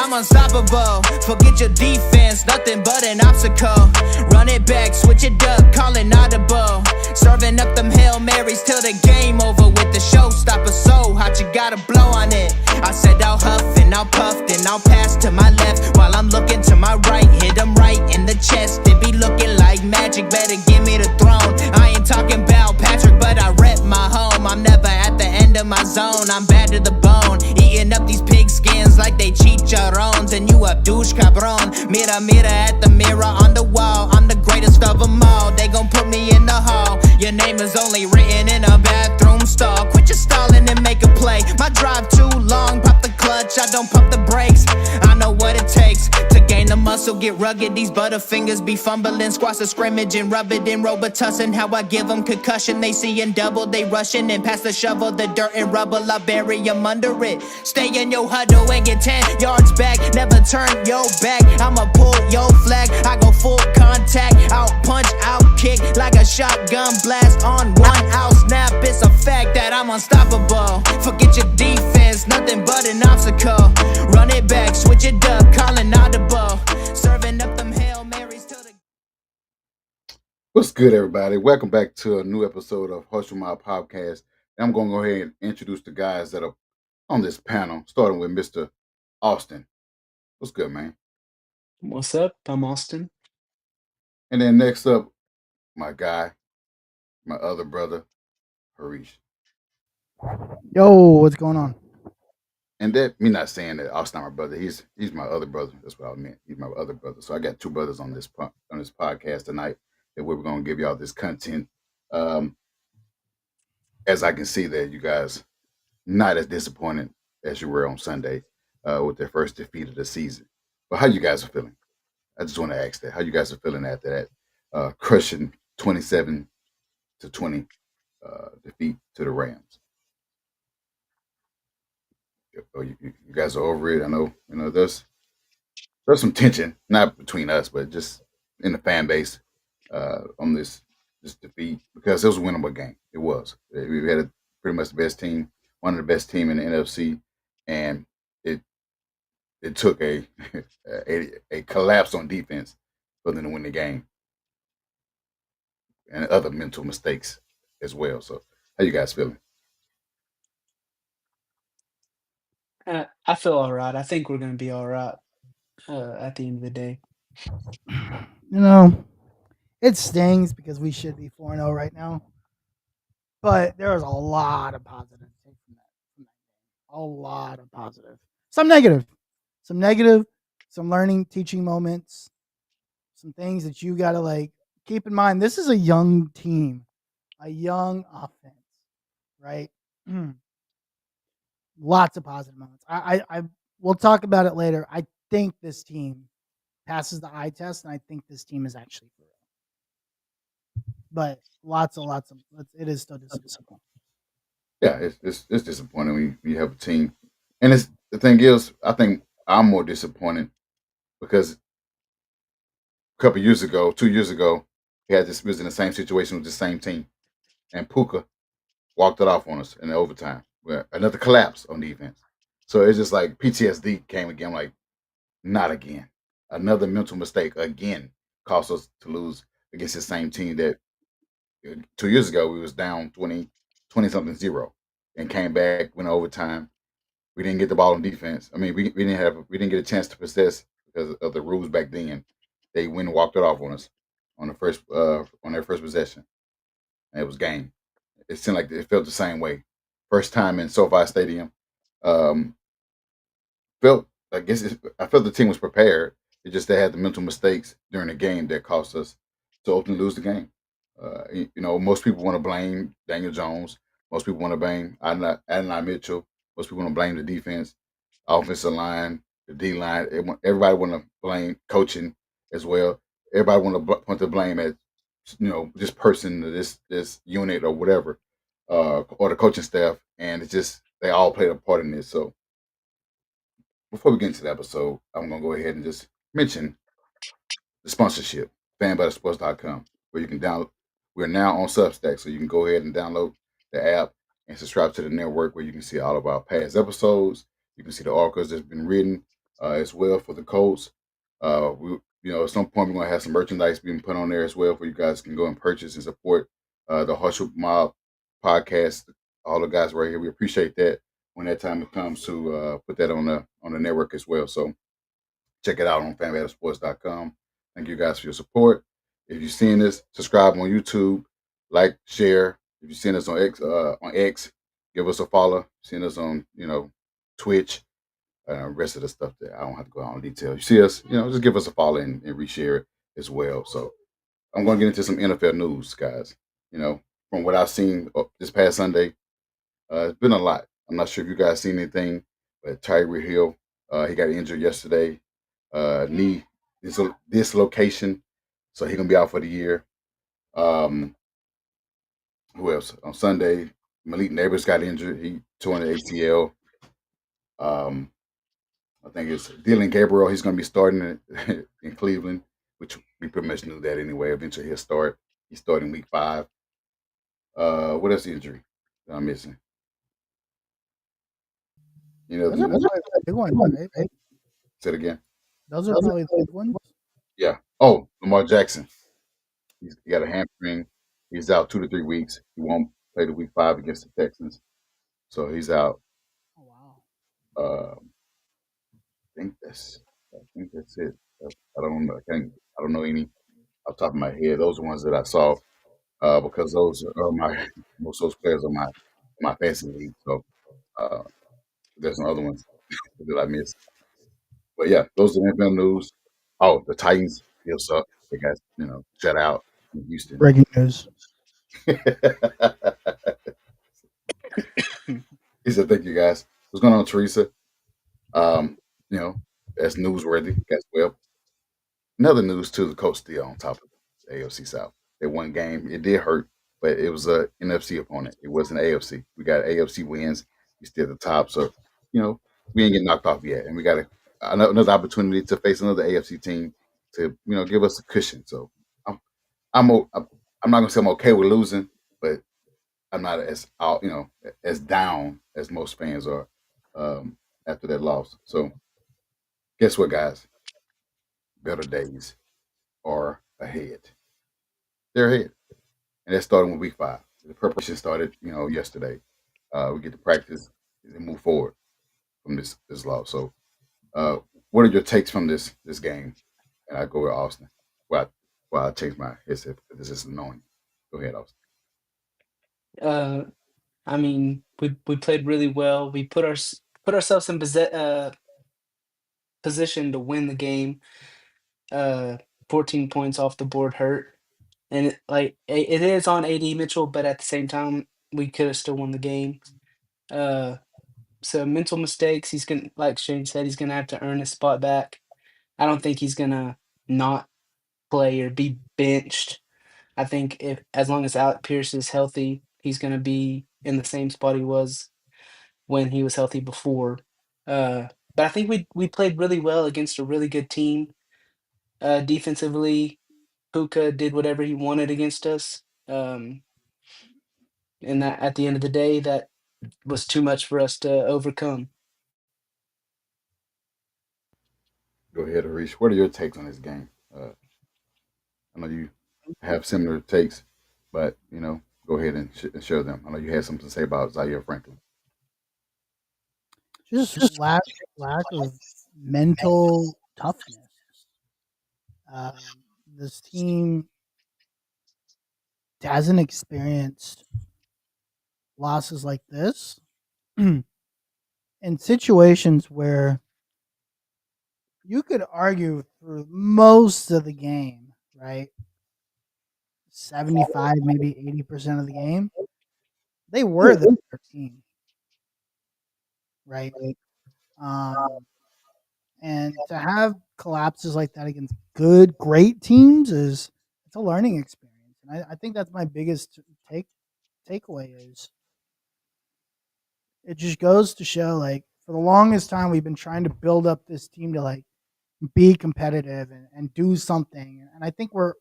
I'm unstoppable. Forget your defense, nothing but an obstacle. Run it back, switch it up, call it audible. Serving up them Hail Marys till the game over with. The showstopper so hot, you gotta blow on it. I said I'll huff and I'll puff, then I'll pass to my left while I'm looking to my right. Hit them right in the chest, it be looking like magic. Better give me the throne. I ain't talking about Patrick, but I rep my home. I'm never at the end of my zone, I'm bad to the bone. Eating up these pig skins like they chicharrones. And you a douche cabron. Mira, mira at the mirror on the wall. I'm the greatest of them all. They gon' put me in the hall. Your name is only written in a bathroom stall. Quit your stalling and make a play. My drive too long, pop the clutch, I don't pump the brakes. I know what it takes to gain the muscle, get rugged. These butterfingers be fumbling, squash the scrimmage and rub it in Robitussin. How I give them concussion, they seeing double, they rushing and pass the shovel, the dirt and rubble, I bury them under it. Stay in your huddle and get 10 yards back, never turn your back. I'ma pull your flag, I go full contact, out punch, out kick like a shotgun blast on 1 out snap. It's a fact that I'm unstoppable. Forget your defense, nothing but an obstacle. Run it back, switch it up, calling audible. Serving up them Hail Marys till the... What's good, everybody? Welcome back to a new episode of Hustle My Podcast. And I'm going to go ahead and introduce the guys that are on this panel, starting with Mr. Austin. What's good, man? What's up? I'm Austin. And then next up, my guy, my other brother, Harish. Yo, what's going on? And that me not saying that Austin my brother, he's my other brother. That's what I meant. He's my other brother. So I got two brothers on this podcast tonight that we're going to give y'all this content. As I can see that you guys not as disappointed as you were on Sunday with their first defeat of the season. But how you guys are feeling? I just want to ask that. How you guys are feeling after that crushing 27-20 defeat to the Rams? You guys are over it. I know, there's some tension, not between us, but just in the fan base on this defeat, because it was a winnable game. It was. We had pretty much the best team, one of the best team in the NFC, and it took a collapse on defense for them to win the game, and other mental mistakes as well. So, how you guys feeling? I feel all right. I think we're going to be all right at the end of the day. You know, it stings because we should be 4-0 right now. But there was a lot of positive from that game. A lot of positive. Some negative. Some learning, teaching moments. Some things that you got to keep in mind. This is a young team, a young offense, right? Lots of positive moments. I we'll talk about it later. I think this team passes the eye test, and I think this team is actually for real. But lots of it is still disappointing. Yeah, it's disappointing when you have a team, and the thing is, I think I'm more disappointed because a couple years ago, 2 years ago, was in the same situation with the same team, and Puka walked it off on us in the overtime. Another collapse on defense. So it's just like PTSD came again. Like, not again. Another mental mistake again cost us to lose against the same team that 2 years ago we was down 20 something 0 and came back, went overtime. We didn't get the ball on defense. I mean, we didn't get a chance to possess because of the rules back then. They went and walked it off on us on their first possession. And it was game. It seemed like it felt the same way. First time in SoFi Stadium. I felt the team was prepared. It just they had the mental mistakes during the game that cost us to ultimately lose the game. Most people want to blame Daniel Jones. Most people want to blame Adonai Mitchell. Most people want to blame the defense, offensive line, the D line. Everybody want to blame coaching as well. Everybody want to blame at this person, this unit or whatever, or the coaching staff, and it's just they all played a part in this. So before we get into the episode, I'm gonna go ahead and just mention the sponsorship, fanbuttersports.com, where you can download. We're now on Substack, so you can go ahead and download the app and subscribe to the network, where you can see all of our past episodes. You can see the articles that's been written, as well for the Colts. At some point we're gonna have some merchandise being put on there as well, where you guys can go and purchase and support the Hushhoop Mob podcast. All the guys right here, we appreciate that. When that time comes to put that on the network as well. So check it out on fanbattlesports.com. Thank you guys for your support. If you've seen this, subscribe on YouTube, like, share. If you've seen us on X, give us a follow. Seen us on Twitch, rest of the stuff that I don't have to go out in detail. You see us, just give us a follow and reshare it as well. So I'm going to get into some NFL news, guys. From what I've seen this past Sunday, it's been a lot. I'm not sure if you guys seen anything, but Tyreek Hill, he got injured yesterday, knee dislocation, so he's gonna be out for the year. Who else? On Sunday, Malik Neighbors got injured. He tore the ACL. I think it's Dylan Gabriel. He's gonna be starting in Cleveland, which we pretty much knew that anyway. Eventually he'll start. He's starting week 5. What else injury that I'm missing? Those are probably the big ones, right? Say it again. Those are probably the big ones. Yeah. Oh, Lamar Jackson. He got a hamstring. He's out 2 to 3 weeks. He won't play the week 5 against the Texans, so he's out. Oh wow. I think that's it. I don't know. I don't know any off the top of my head. Those are ones that I saw because those are most of those players are my fantasy league. So there's some other ones that I missed. But yeah, those are the NFL news. Oh, the Titans still suck. They got shut out in Houston. Breaking news. He said, "Thank you guys." What's going on, Teresa? That's newsworthy as well. Another news too, the Colts still on top of the AFC South. They won game. It did hurt, but it was a NFC opponent. It wasn't AFC. We got AFC wins. We still at the top, so we ain't getting knocked off yet, and we got another opportunity to face another AFC team to give us a cushion. So I'm not gonna say I'm okay with losing, but I'm not as out as down as most fans are after that loss. So guess what, guys? Better days are ahead. They're ahead, and that's starting with week 5. The preparation started yesterday. We get to practice and move forward from this loss. So what are your takes from this game? And I go with Austin. Well, I changed my headset because this is annoying. Go ahead, Austin. I mean, we played really well. We put ourselves in position to win the game. 14 points off the board hurt, and it is on AD Mitchell, but at the same time, we could have still won the game. So mental mistakes. He's gonna, like Shane said, he's gonna have to earn his spot back. I don't think he's gonna not play or be benched. I think if as long as Alec Pierce is healthy, he's gonna be in the same spot he was when he was healthy before. But I think we played really well against a really good team. Defensively, Puka did whatever he wanted against us. And that at the end of the day, that was too much for us to overcome. Go ahead, Arish. What are your takes on this game? I know you have similar takes, but go ahead and share them. I know you had something to say about Zaire Franklin. Just lack of mental toughness. This team hasn't experienced losses like this in situations where you could argue through most of the game, right? 75, maybe 80% of the game, they were the better team, right? And to have collapses like that against great teams it's a learning experience, and I think that's my biggest takeaway is it just goes to show, like, for the longest time we've been trying to build up this team to like be competitive and do something, and I think we're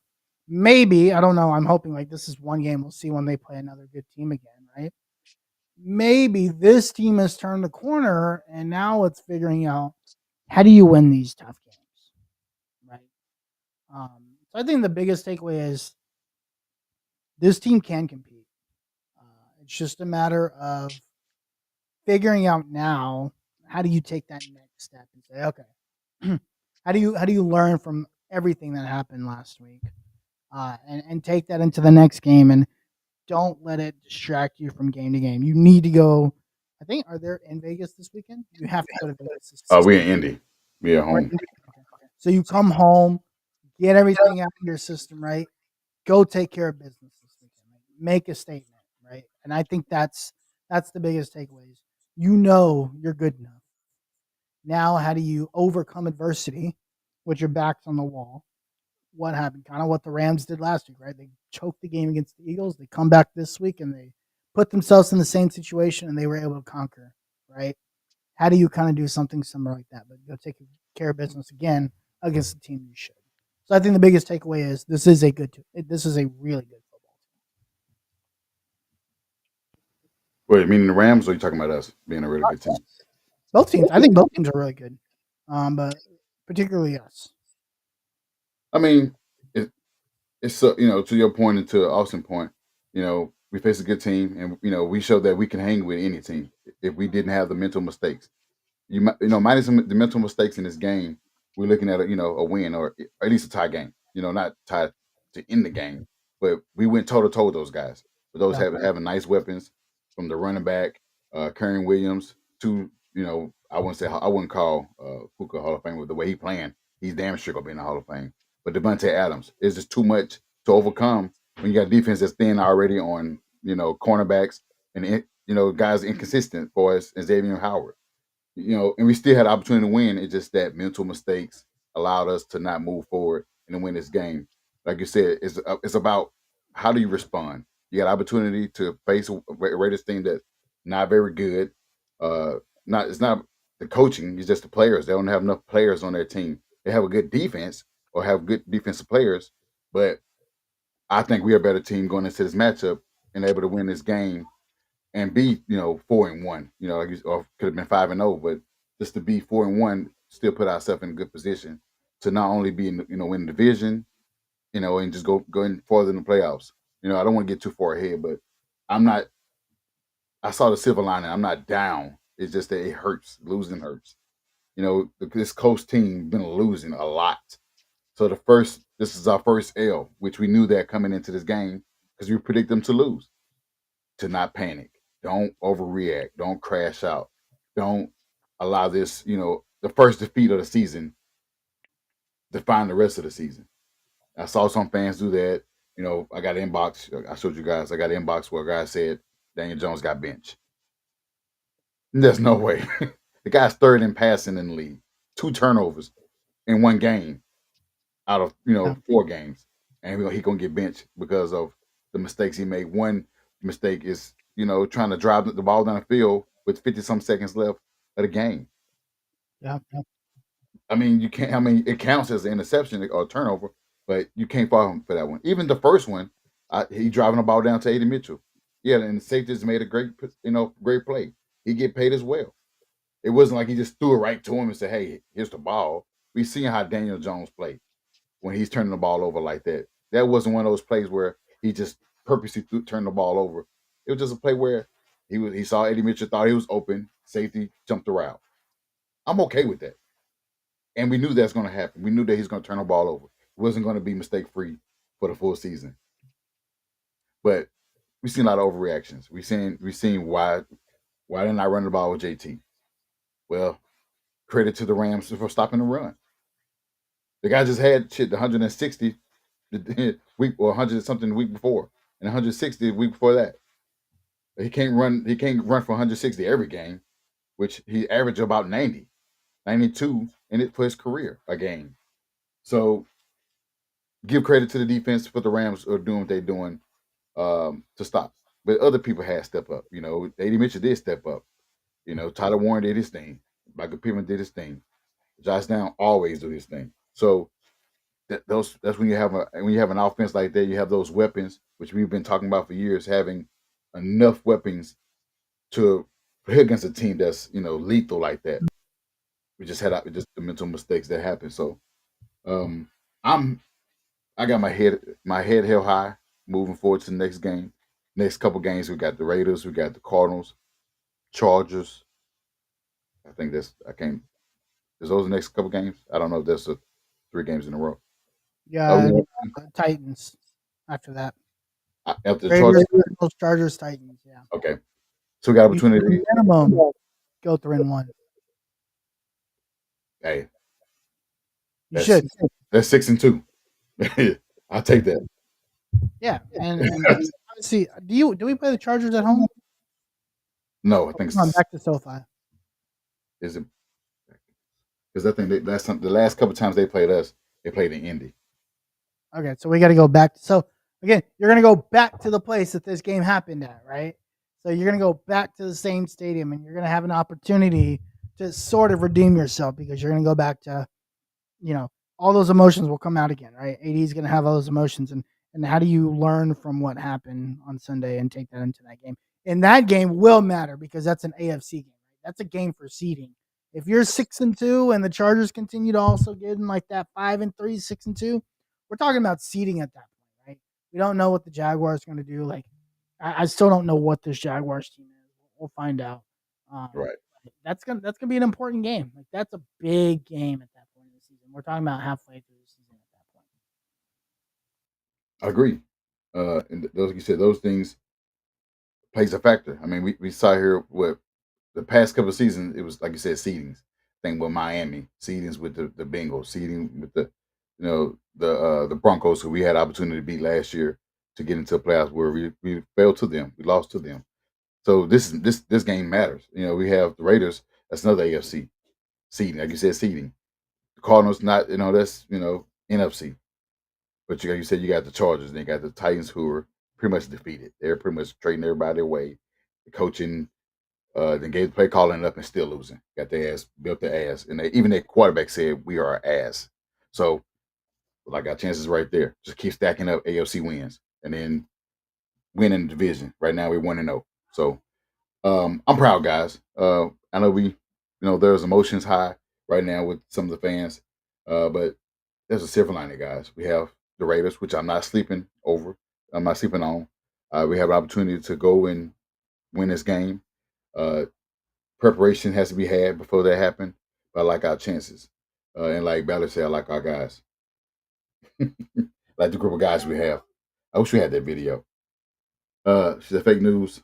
maybe, I don't know, I'm hoping like this is one game we'll see when they play another good team again, right? Maybe this team has turned the corner and now it's figuring out how do you win these tough games, right? So I think the biggest takeaway is this team can compete. It's just a matter of figuring out now how do you take that next step and say, okay, how do you learn from everything that happened last week, and take that into the next game and don't let it distract you from game to game. You need to go. I think are there in Vegas this weekend? You have to go to Vegas. We're in Indy. We're at home. Okay. So you come home, get everything out of your system, right? Go take care of business this weekend. Right? Make a statement, right? And I think that's the biggest takeaways. You know you're good enough. Now, how do you overcome adversity with your backs on the wall? What happened? Kind of what the Rams did last week, right? They choked the game against the Eagles. They come back this week and they put themselves in the same situation and they were able to conquer, right? How do you kind of do something similar like that, but go take care of business again against the team you should? So I think the biggest takeaway is this is a really good football Wait, you meaning the Rams, or are you talking about us being a really good team? team. Both teams, I think both teams are really good, but particularly us. I mean, it's to your point and to Austin point, we face a good team, and we showed that we can hang with any team if we didn't have the mental mistakes. Minus the mental mistakes in this game, we're looking at a win or at least a tie game. Not tied to end the game, but we went toe to toe with those guys. But those Yeah. having nice weapons from the running back, Karen Williams to I wouldn't call Puka Hall of Fame with the way he playing. He's damn sure gonna be in the Hall of Fame. But Devontae Adams is just too much to overcome when you got a defense that's thin already on cornerbacks and guys inconsistent for us and Xavier Howard. And we still had the opportunity to win. It's just that mental mistakes allowed us to not move forward and to win this game. Like you said, it's about how do you respond. You got opportunity to face a Raiders team that's not very good. It's not the coaching; it's just the players. They don't have enough players on their team. They have a good defense or have good defensive players, but I think we're a better team going into this matchup and able to win this game and be 4-1. Or could have been 5-0, but just to be 4-1, still put ourselves in a good position to not only be in win the division, and just go in further in the playoffs. I don't want to get too far ahead, but I'm not. I saw the silver lining. I'm not down. It's just that it hurts. Losing hurts. This coach team been losing a lot. So this is our first L, which we knew that coming into this game because we predict them to lose. To not panic. Don't overreact. Don't crash out. Don't allow this, the first defeat of the season define the rest of the season. I saw some fans do that. I got an inbox. I showed you guys. I got an inbox where a guy said Daniel Jones got benched. There's no way. The guy's third in passing in the league. 2 turnovers in one game out of 4 games, and he gonna get benched because of the mistakes he made. One mistake is trying to drive the ball down the field with 50 some seconds left of the game. Yeah. I mean, you can't. I mean, it counts as an interception or turnover, but you can't fault him for that one. Even the first one, he driving the ball down to A.D. Mitchell. Yeah, and the safeties made a great play. He get paid as well. It wasn't like he just threw it right to him and said, "Hey, here's the ball." We seen how Daniel Jones played when he's turning the ball over like that. That wasn't one of those plays where he just purposely turned the ball over. It was just a play where he saw Eddie Mitchell, thought he was open, safety jumped the route. I'm okay with that. And we knew that's going to happen. We knew that he's going to turn the ball over. It wasn't going to be mistake free for the full season. But we've seen a lot of overreactions. We've seen why they're not running the ball with JT. Well, credit to the Rams for stopping the run. The guy just had the 160 the week or 100 something the week before, and 160 the week before that. He can't run for 160 every game, which he averaged about 90, 92 in it for his career a game. So give credit to the defense for the Rams are doing what they're doing to stop. But other people had step up. A.D. Mitchell did step up. Tyler Warren did his thing. Michael Pittman did his thing. Josh Down always do his thing. So that's when you have an offense like that, you have those weapons, which we've been talking about for years, having enough weapons to play against a team that's lethal like that. We just had just the mental mistakes that happen. So um, I'm I got my head held high moving forward to the next game. Next couple games, we got the Raiders, we got the Cardinals, Chargers. I think that's I can't. Is those the next couple games? I don't know if that's 3 games in a row. Oh, Yeah, Titans after that. after the Raiders, Chargers. Cardinals, Chargers, Titans. Yeah, Okay, so we got you should opportunity. minimum go 3-1. Hey, You that's should. that's 6-2. I'll take that. Yeah, and obviously, do we play the Chargers at home? No, I think Come on, back to SoFi. is it because I think the last couple times they played us, they played in Indy. Okay, so we got to go back. So again, you're going to go back to the place that this game happened at, right? So you're going to go back to the same stadium, and you're going to have an opportunity to sort of redeem yourself because you're going to go back to, all those emotions will come out again, right? AD is going to have all those emotions, and how do you learn from what happened on Sunday and take that into that game? And that game will matter because that's an AFC game, right? That's a game for seeding. If you're 6-2 and the Chargers continue to also get in like that 5-3, 6-2, we're talking about seeding at that point, right? We don't know what the Jaguars are going to do. Like, I still don't know what this Jaguars team is. We'll find out. Right. That's gonna be an important game. Like, that's a big game at that point in the season. We're talking about halfway through the season at that point. I agree. And those you said those things plays a factor. I mean, we saw here with the past couple of seasons, it was like you said, seedings. Thing with Miami, seedings with the Bengals, seeding with the Broncos, who we had opportunity to beat last year to get into the playoffs, where we failed to them, we lost to them. So this game matters. We have the Raiders. That's another AFC seeding, like you said, seeding. The Cardinals, not that's NFC. But you said you got the Chargers, and you got the Titans, who are pretty much defeated. They're pretty much trading everybody away. The coaching, then gave the play calling up and still losing. Got their ass built their ass, and even their quarterback said we are ass. So, I got chances right there. Just keep stacking up AFC wins, and then winning the division. Right now we're 1-0. So, I'm proud, guys. I know there's emotions high right now with some of the fans, but there's a silver lining, guys. We have the Raiders, which I'm not sleeping over. I'm not sleeping on. We have an opportunity to go and win this game. Preparation has to be had before that happen. But I like our chances. And like Ballard said, I like our guys. Like the group of guys we have. I wish we had that video. She said fake news.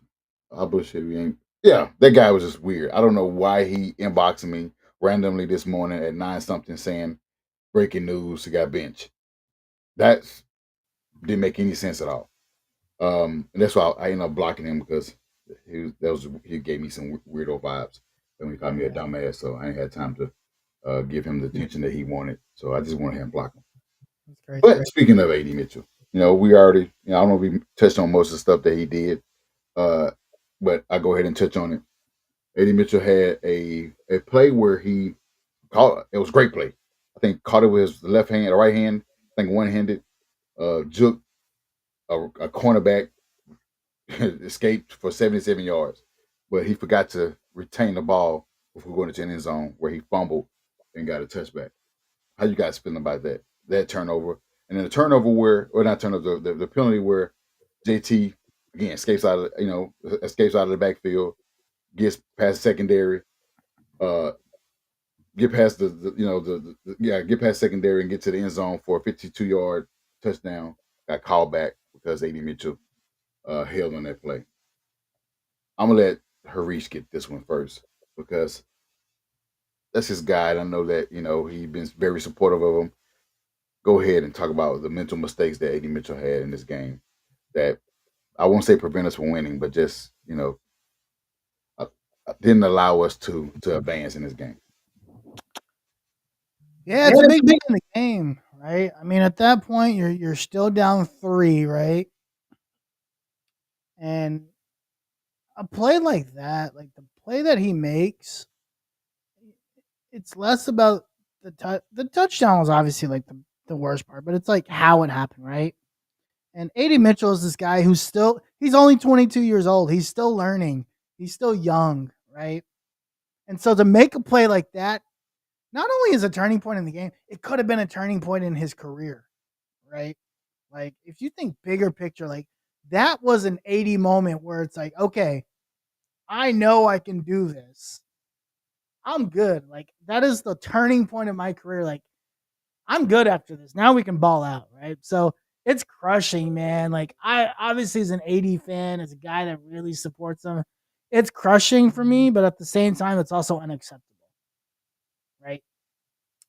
I bullshit. We ain't. Yeah, that guy was just weird. I don't know why he inboxed me randomly this morning at 9 something saying breaking news. He got benched. That didn't make any sense at all. And that's why I ended up blocking him because he gave me some weirdo vibes. And he called me a dumbass, so I ain't had time to give him the attention that he wanted. So I just went ahead and block him. That's great. But speaking of AD Mitchell, we already, I don't know if we touched on most of the stuff that he did, but I go ahead and touch on it. AD Mitchell had a play where he caught it was a great play. I think caught it with his left hand, or right hand. I think one-handed, juke a cornerback escaped for 77 yards, but he forgot to retain the ball before going into the end zone where he fumbled and got a touchback. How you guys feeling about that turnover? And then the turnover or not turnover, the penalty where JT again escapes out of the backfield, gets past secondary, get past get past secondary and get to the end zone for a 52-yard touchdown. Got called back because AD Mitchell held on that play. I'm gonna let Harish get this one first because that's his guy. I know that he's been very supportive of him. Go ahead and talk about the mental mistakes that AD Mitchell had in this game that I won't say prevent us from winning, but just didn't allow us to advance in this game. Yeah, it's a big thing in the game, right? I mean, at that point, you're still down 3, right? And a play like that, like the play that he makes, it's less about the touchdown was obviously like the worst part, but it's like how it happened, right? And AD Mitchell is this guy he's only 22 years old. He's still learning. He's still young, right? And so to make a play like that, not only is a turning point in the game, it could have been a turning point in his career, right? Like if you think bigger picture, like that was an 80 moment where it's like, okay, I know I can do this. I'm good. Like that is the turning point of my career. Like I'm good after this. Now we can ball out, right? So it's crushing, man. Like I obviously as an AD fan, as a guy that really supports them, it's crushing for me, but at the same time, it's also unacceptable, right?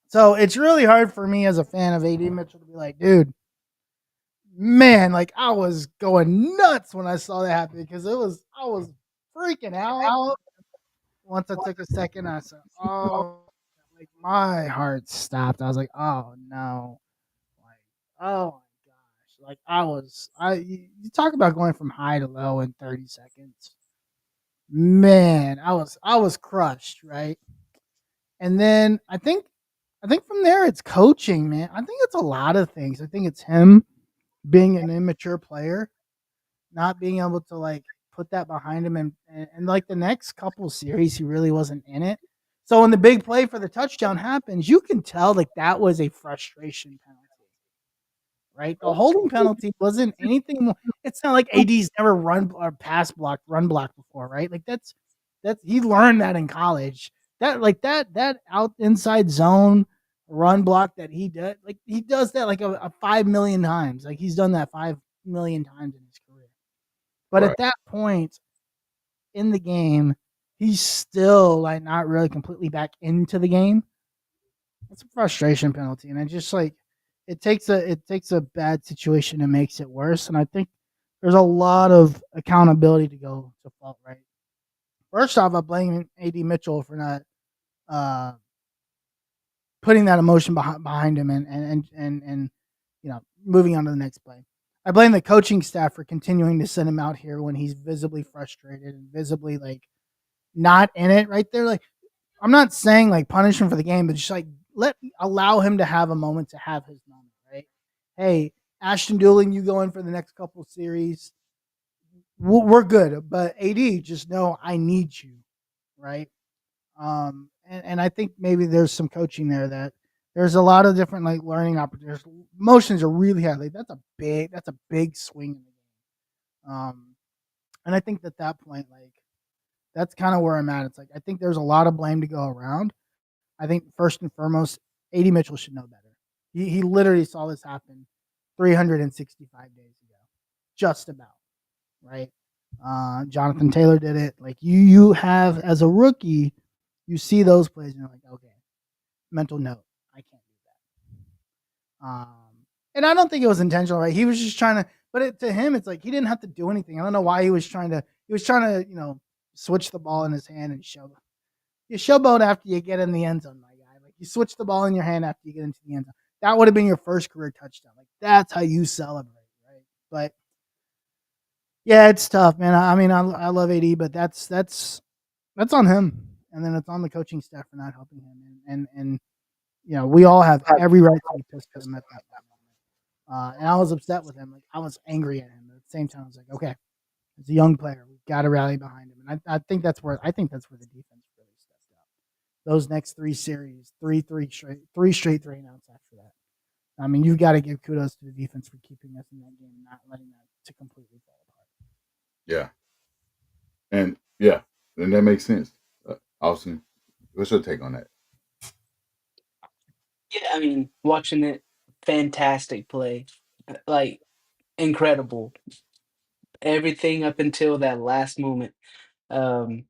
So it's really hard for me as a fan of AD Mitchell to be like, dude, man, like I was going nuts when I saw that happen because I was freaking out. Once I took a second, I said, oh, like my heart stopped. I was like, oh no. Like, oh my gosh. Like you talk about going from high to low in 30 seconds. Man, I was crushed, right? And then I think from there it's coaching, man. I think it's a lot of things. I think it's him being an immature player, not being able to like put that behind him and like the next couple series he really wasn't in it. So when the big play for the touchdown happens, you can tell like that was a frustration penalty. Right? The holding penalty wasn't anything more, it's not like AD's never run or run block before, right? Like that's he learned that in college. That like that out inside zone run block that he did, like he does that like a 5 million times. Like he's done that 5 million times in his career. But Right. at that point in the game, he's still like not really completely back into the game. It's a frustration penalty, and it just like it takes a bad situation and makes it worse. And I think there's a lot of accountability to go to fault. Right. First off, I blame AD Mitchell for not uh, putting that emotion behind him and you know moving on to the next play. I blame the coaching staff for continuing to send him out here when he's visibly frustrated and visibly like not in it right there. Like I'm not saying like punish him for the game, but just like allow him to have a moment to have his moment, right? Hey, Ashton Dooling, you go in for the next couple series. We're good, but AD, just know I need you, right? And I think maybe there's some coaching there that there's a lot of different like learning opportunities. Emotions are really high. Like that's a big swing in the game. And I think that point, like that's kind of where I'm at. It's like I think there's a lot of blame to go around. I think first and foremost, AD Mitchell should know better. He literally saw this happen 365 days ago, just about, right? Jonathan Taylor did it. Like you have as a rookie, you see those plays and you're like, okay, mental note, I can't do that. And I don't think it was intentional, right? He was just trying to, but to him, it's like he didn't have to do anything. I don't know why he was trying to. He was trying to, switch the ball in his hand and show. You showboat after you get in the end zone, my guy. Like you switch the ball in your hand after you get into the end zone. That would have been your first career touchdown. Like that's how you celebrate, right? But yeah, it's tough, man. I mean, I love AD, but that's on him, and then it's on the coaching staff for not helping him. And we all have every right to be pissed at him at that moment. And I was upset with him. Like I was angry at him. But at the same time, I was like, okay, as a young player, we've got to rally behind him. And I think that's where the defense really stepped up. Those next three series, three straight 3-and-outs after that. I mean, you've got to give kudos to the defense for keeping us in that game and not letting that to completely fall apart. Yeah. And yeah, then that makes sense. Austin, what's your take on that? Yeah, I mean, watching it, fantastic play, like incredible. Everything up until that last moment. Um,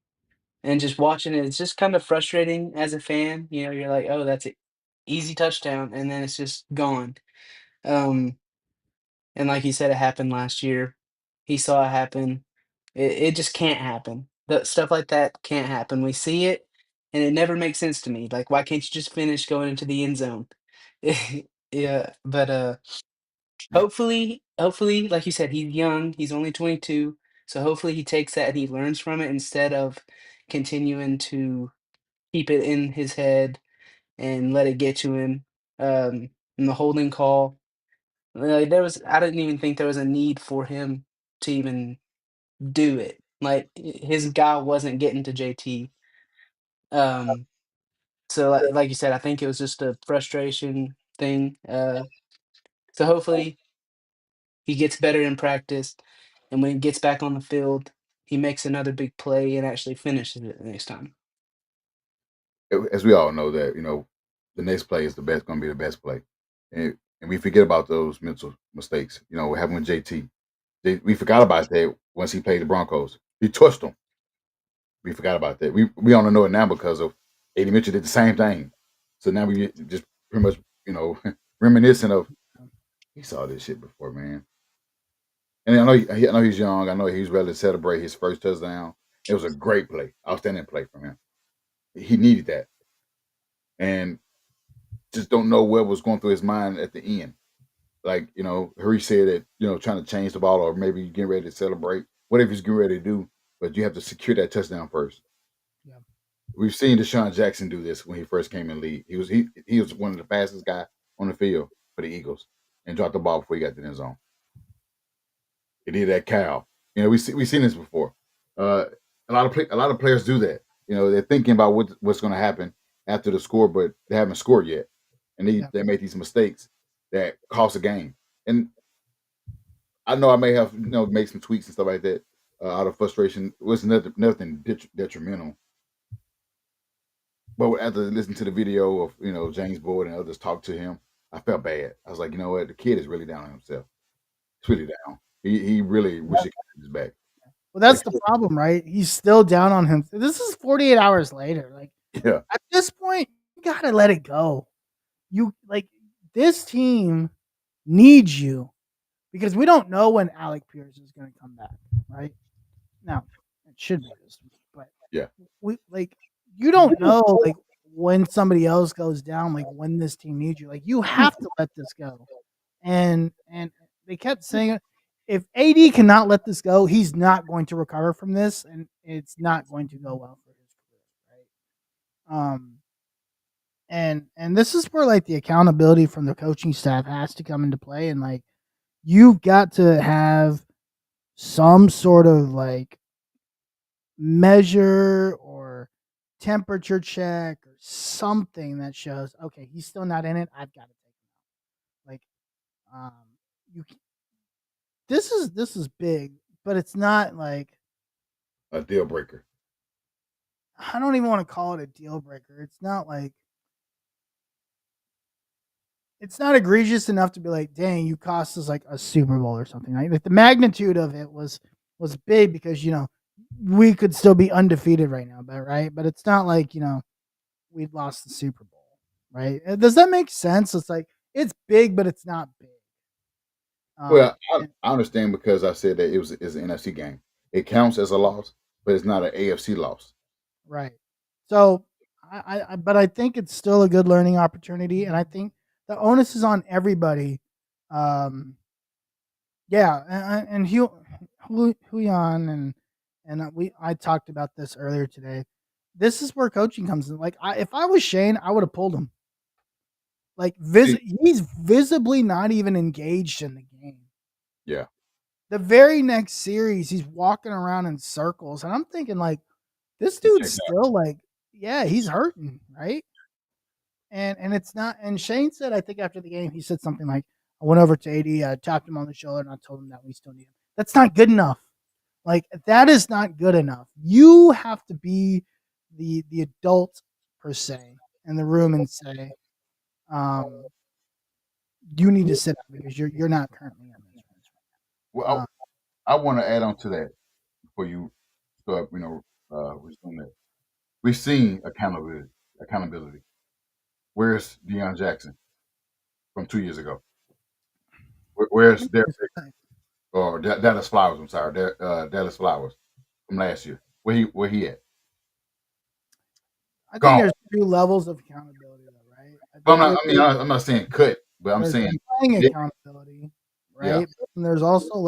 and just watching it, it's just kind of frustrating as a fan. You know, you're like, oh, that's it. Easy touchdown, and then it's just gone. Um, and like you said, it happened last year. He saw it happen. It just can't happen. The stuff like that can't happen. We see it, and it never makes sense to me. Like, why can't you just finish going into the end zone? Yeah, but Yeah. hopefully, like you said, he's young. He's only 22, so hopefully he takes that and he learns from it instead of continuing to keep it in his head and let it get to him. And the holding call, like I didn't even think there was a need for him to even do it. Like his guy wasn't getting to JT. Um, So, like you said, I think it was just a frustration thing. So hopefully he gets better in practice, and when he gets back on the field, he makes another big play and actually finishes it the next time. As we all know that the next play is going to be the best play, and we forget about those mental mistakes. What happened with JT? We forgot about that once he played the Broncos. He touched them. We forgot about that. We only know it now because of AD Mitchell did the same thing. So now we just pretty much reminiscent of he saw this shit before, man. And I know I know he's young. I know he's ready to celebrate his first touchdown. It was a great play, outstanding play from him. He needed that, and just don't know what was going through his mind at the end. Like Hurry said that trying to change the ball or maybe getting ready to celebrate whatever he's getting ready to do, but you have to secure that touchdown first. Yeah. We've seen Deshaun Jackson do this when he first came in the league. He was one of the fastest guys on the field for the Eagles and dropped the ball before he got to the end zone. He did that Cal. We've seen this before. A lot of players do that. They're thinking about what's going to happen after the score, but they haven't scored yet, and they make these mistakes that cost a game. And I know I may have make some tweaks and stuff like that out of frustration. It was nothing detrimental. But after listening to the video of James Boyd and others talk to him, I felt bad. I was like, you know what, the kid is really down on himself. He's really down. He really wishes he could his back. Well, that's the problem, right? He's still down on him. This is 48 hours later. Like, Yeah. at this point, you gotta let it go. This team needs you because we don't know when Alec Pierce is going to come back, right? Now, it should be this week, but Yeah. You don't know when somebody else goes down, when this team needs you. You have to let this go. And they kept saying, if AD cannot let this go, he's not going to recover from this, and it's not going to go well for his career, right? And this is where the accountability from the coaching staff has to come into play, and you've got to have some sort of measure or temperature check or something that shows, okay, he's still not in it. I've got to take him out. You. This is big, but it's not a deal breaker. I don't even want to call it a deal breaker. It's not it's not egregious enough to be like, dang, you cost us a Super Bowl or something. Right? The magnitude of it was big because we could still be undefeated right now, but it's not we'd lost the Super Bowl, right? Does that make sense? It's it's big, but it's not big. Well, I understand because I said that it's an NFC game. It counts as a loss, but it's not an AFC loss. Right. So but I think it's still a good learning opportunity, and I think the onus is on everybody. Yeah, and Huyan and I talked about this earlier today. This is where coaching comes in. If I was Shane, I would have pulled him. He's visibly not even engaged in the game. Yeah. The very next series, he's walking around in circles, and I'm thinking this dude's still yeah, he's hurting, right? And it's not. And Shane said, I think after the game, he said something like, "I went over to AD, I tapped him on the shoulder, and I told him that we still need him." That's not good enough. That is not good enough. You have to be the adult per se in the room and say, you need to sit up because you're not currently in this. Well, I want to add on to that before you start, resume that. We've seen accountability. Where's Deion Jackson from 2 years ago? Where's Derek or Dallas Flowers? I'm sorry, Dallas Flowers from last year. Where he at? I think there's two levels of accountability, though, right? I'm not saying cut, but I'm saying playing accountability, right? Yeah. And there's also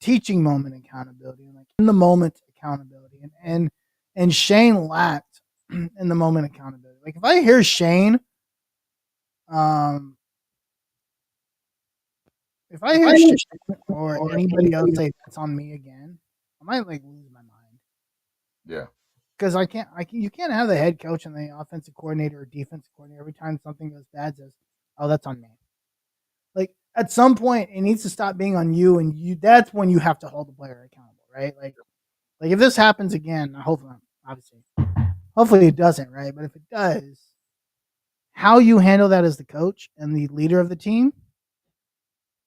teaching moment accountability, and in the moment accountability, and Shane lacked in the moment accountability. If I hear Shane, if I hear Shane or anybody else say that's on me again, I might lose my mind. Yeah, because you can't have the head coach and the offensive coordinator or defensive coordinator every time something goes bad says, "Oh, that's on me." Like at some point, it needs to stop being on you, and that's when you have to hold the player accountable, right? Like if this happens again, hopefully, obviously, hopefully it doesn't, right? But if it does, how you handle that as the coach and the leader of the team,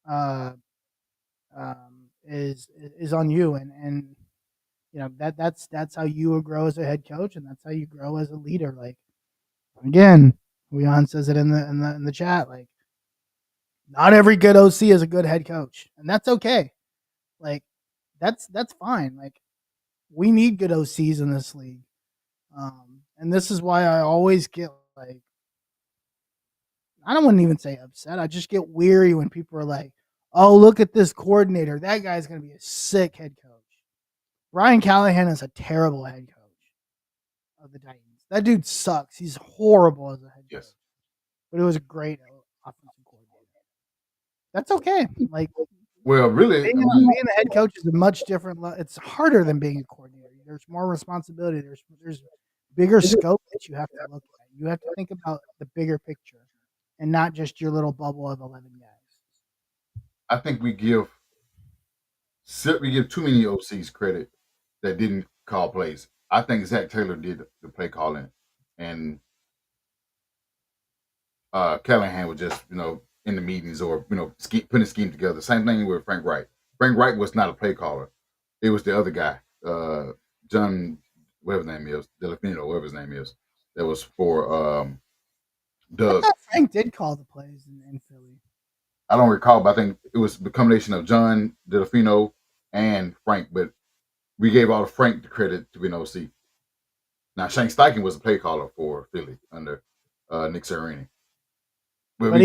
uh, is on you, and that's how you grow as a head coach, and that's how you grow as a leader. Like again, Leon says it in the chat, like not every good OC is a good head coach, and that's okay. Like that's fine. Like we need good OCs in this league, and this is why I always get like I don't want to even say upset. I just get weary when people are like, "Oh, look at this coordinator. That guy's going to be a sick head coach." Brian Callahan is a terrible head coach of the Titans. That dude sucks. He's horrible as a head coach. Yes. But it was a great offensive coordinator. That's okay. Like Well, really, being a head coach is a much different. It's harder than being a coordinator. There's more responsibility. There's bigger scope that you have to look at. You have to think about the bigger picture, and not just your little bubble of 11 guys. I think we give too many OCs credit that didn't call plays. I think Zach Taylor did the play calling, and Callahan was just in the meetings or putting a scheme together. Same thing with Frank Wright. Frank Wright was not a play caller. It was the other guy, John, whatever his name is, Delafino, whatever his name is, that was for I Doug. thought Frank did call the plays in Philly. I don't recall, but I think it was the combination of John Delafino and Frank. But we gave all of Frank the credit to be an OC. Now Shane Steichen was a play caller for Philly under Nick Sirianni. But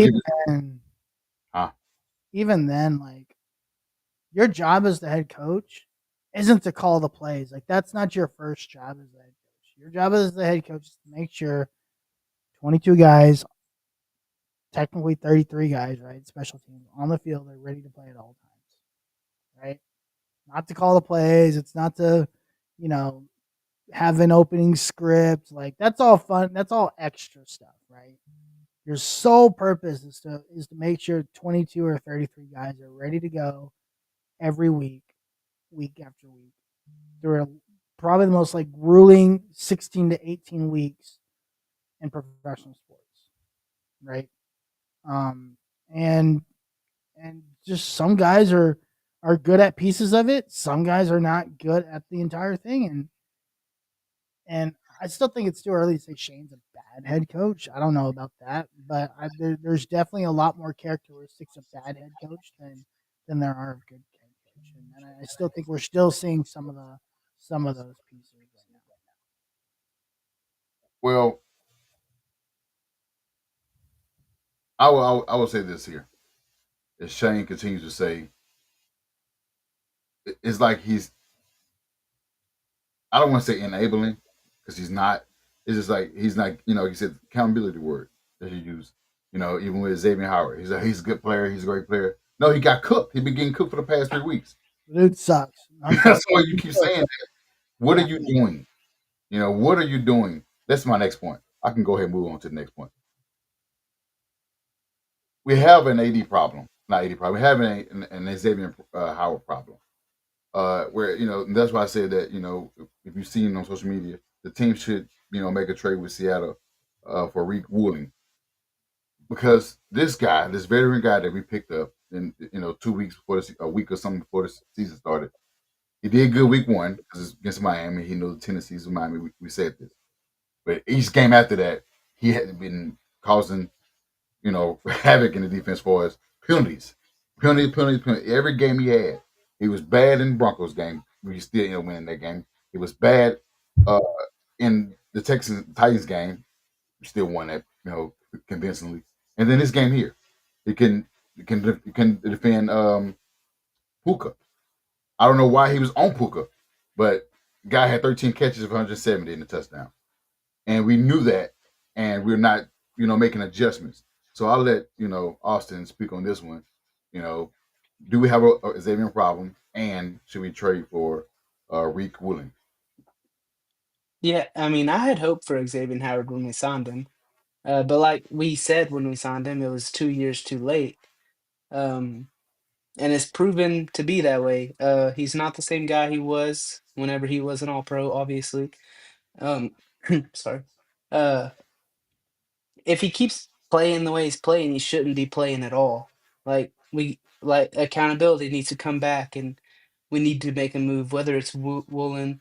even then, like your job as the head coach isn't to call the plays. Like that's not your first job as the head coach. Your job as the head coach is to make sure 22 guys, technically 33 guys, right, special teams on the field are ready to play at all times, right? Not to call the plays. It's not to, have an opening script. Like that's all fun. That's all extra stuff, right? Your sole purpose is to make sure 22 or 33 guys are ready to go every week, week after week. Through probably the most like grueling 16 to 18 weeks in professional sports, right? And just some guys are good at pieces of it. Some guys are not good at the entire thing, and I still think it's too early to say Shane's a bad head coach. I don't know about that, but there's definitely a lot more characteristics of bad head coach than there are of good head coach, and I still think we're still seeing some of those pieces right now. Well, I will say this here. As Shane continues to say, it's like I don't want to say enabling because he's not. It's just like he's not. He said accountability word that he used. Even with Xavier Howard, he's a good player. He's a great player. No, he got cooked. He been getting cooked for the past 3 weeks. Dude sucks. That's why you keep saying that. What are you doing? What are you doing? That's my next point. I can go ahead and move on to the next point. We have an AD problem, not AD problem. We have an Xavier Howard problem. Where that's why I said that if you've seen on social media, the team should make a trade with Seattle for Reek Wooling, because this veteran guy that we picked up in 2 weeks before a week or something before the season started, he did good week one because it's against Miami. He knows the tendencies of Miami. We said this, but each game after that, he had been causing havoc in the defense for us. Penalties. Every game he had. He was bad in the Broncos game. We still ended up winning that game. He was bad in the Titans game. We still won that, convincingly. And then this game here, he can defend Puka. I don't know why he was on Puka, but the guy had 13 catches of 170 in the touchdown, and we knew that, and we're not making adjustments. So I'll let Austin speak on this one. Do we have a Xavier problem, and should we trade for Reek Wooling? Yeah, I mean, I had hope for Xavier Howard when we signed him, but like we said when we signed him, it was 2 years too late. Um, and it's proven to be that way. He's not the same guy he was whenever he was an All Pro, obviously. Um, sorry. Uh, if he keeps playing the way he's playing, he shouldn't be playing at all. Like accountability needs to come back, and we need to make a move, whether it's Woolen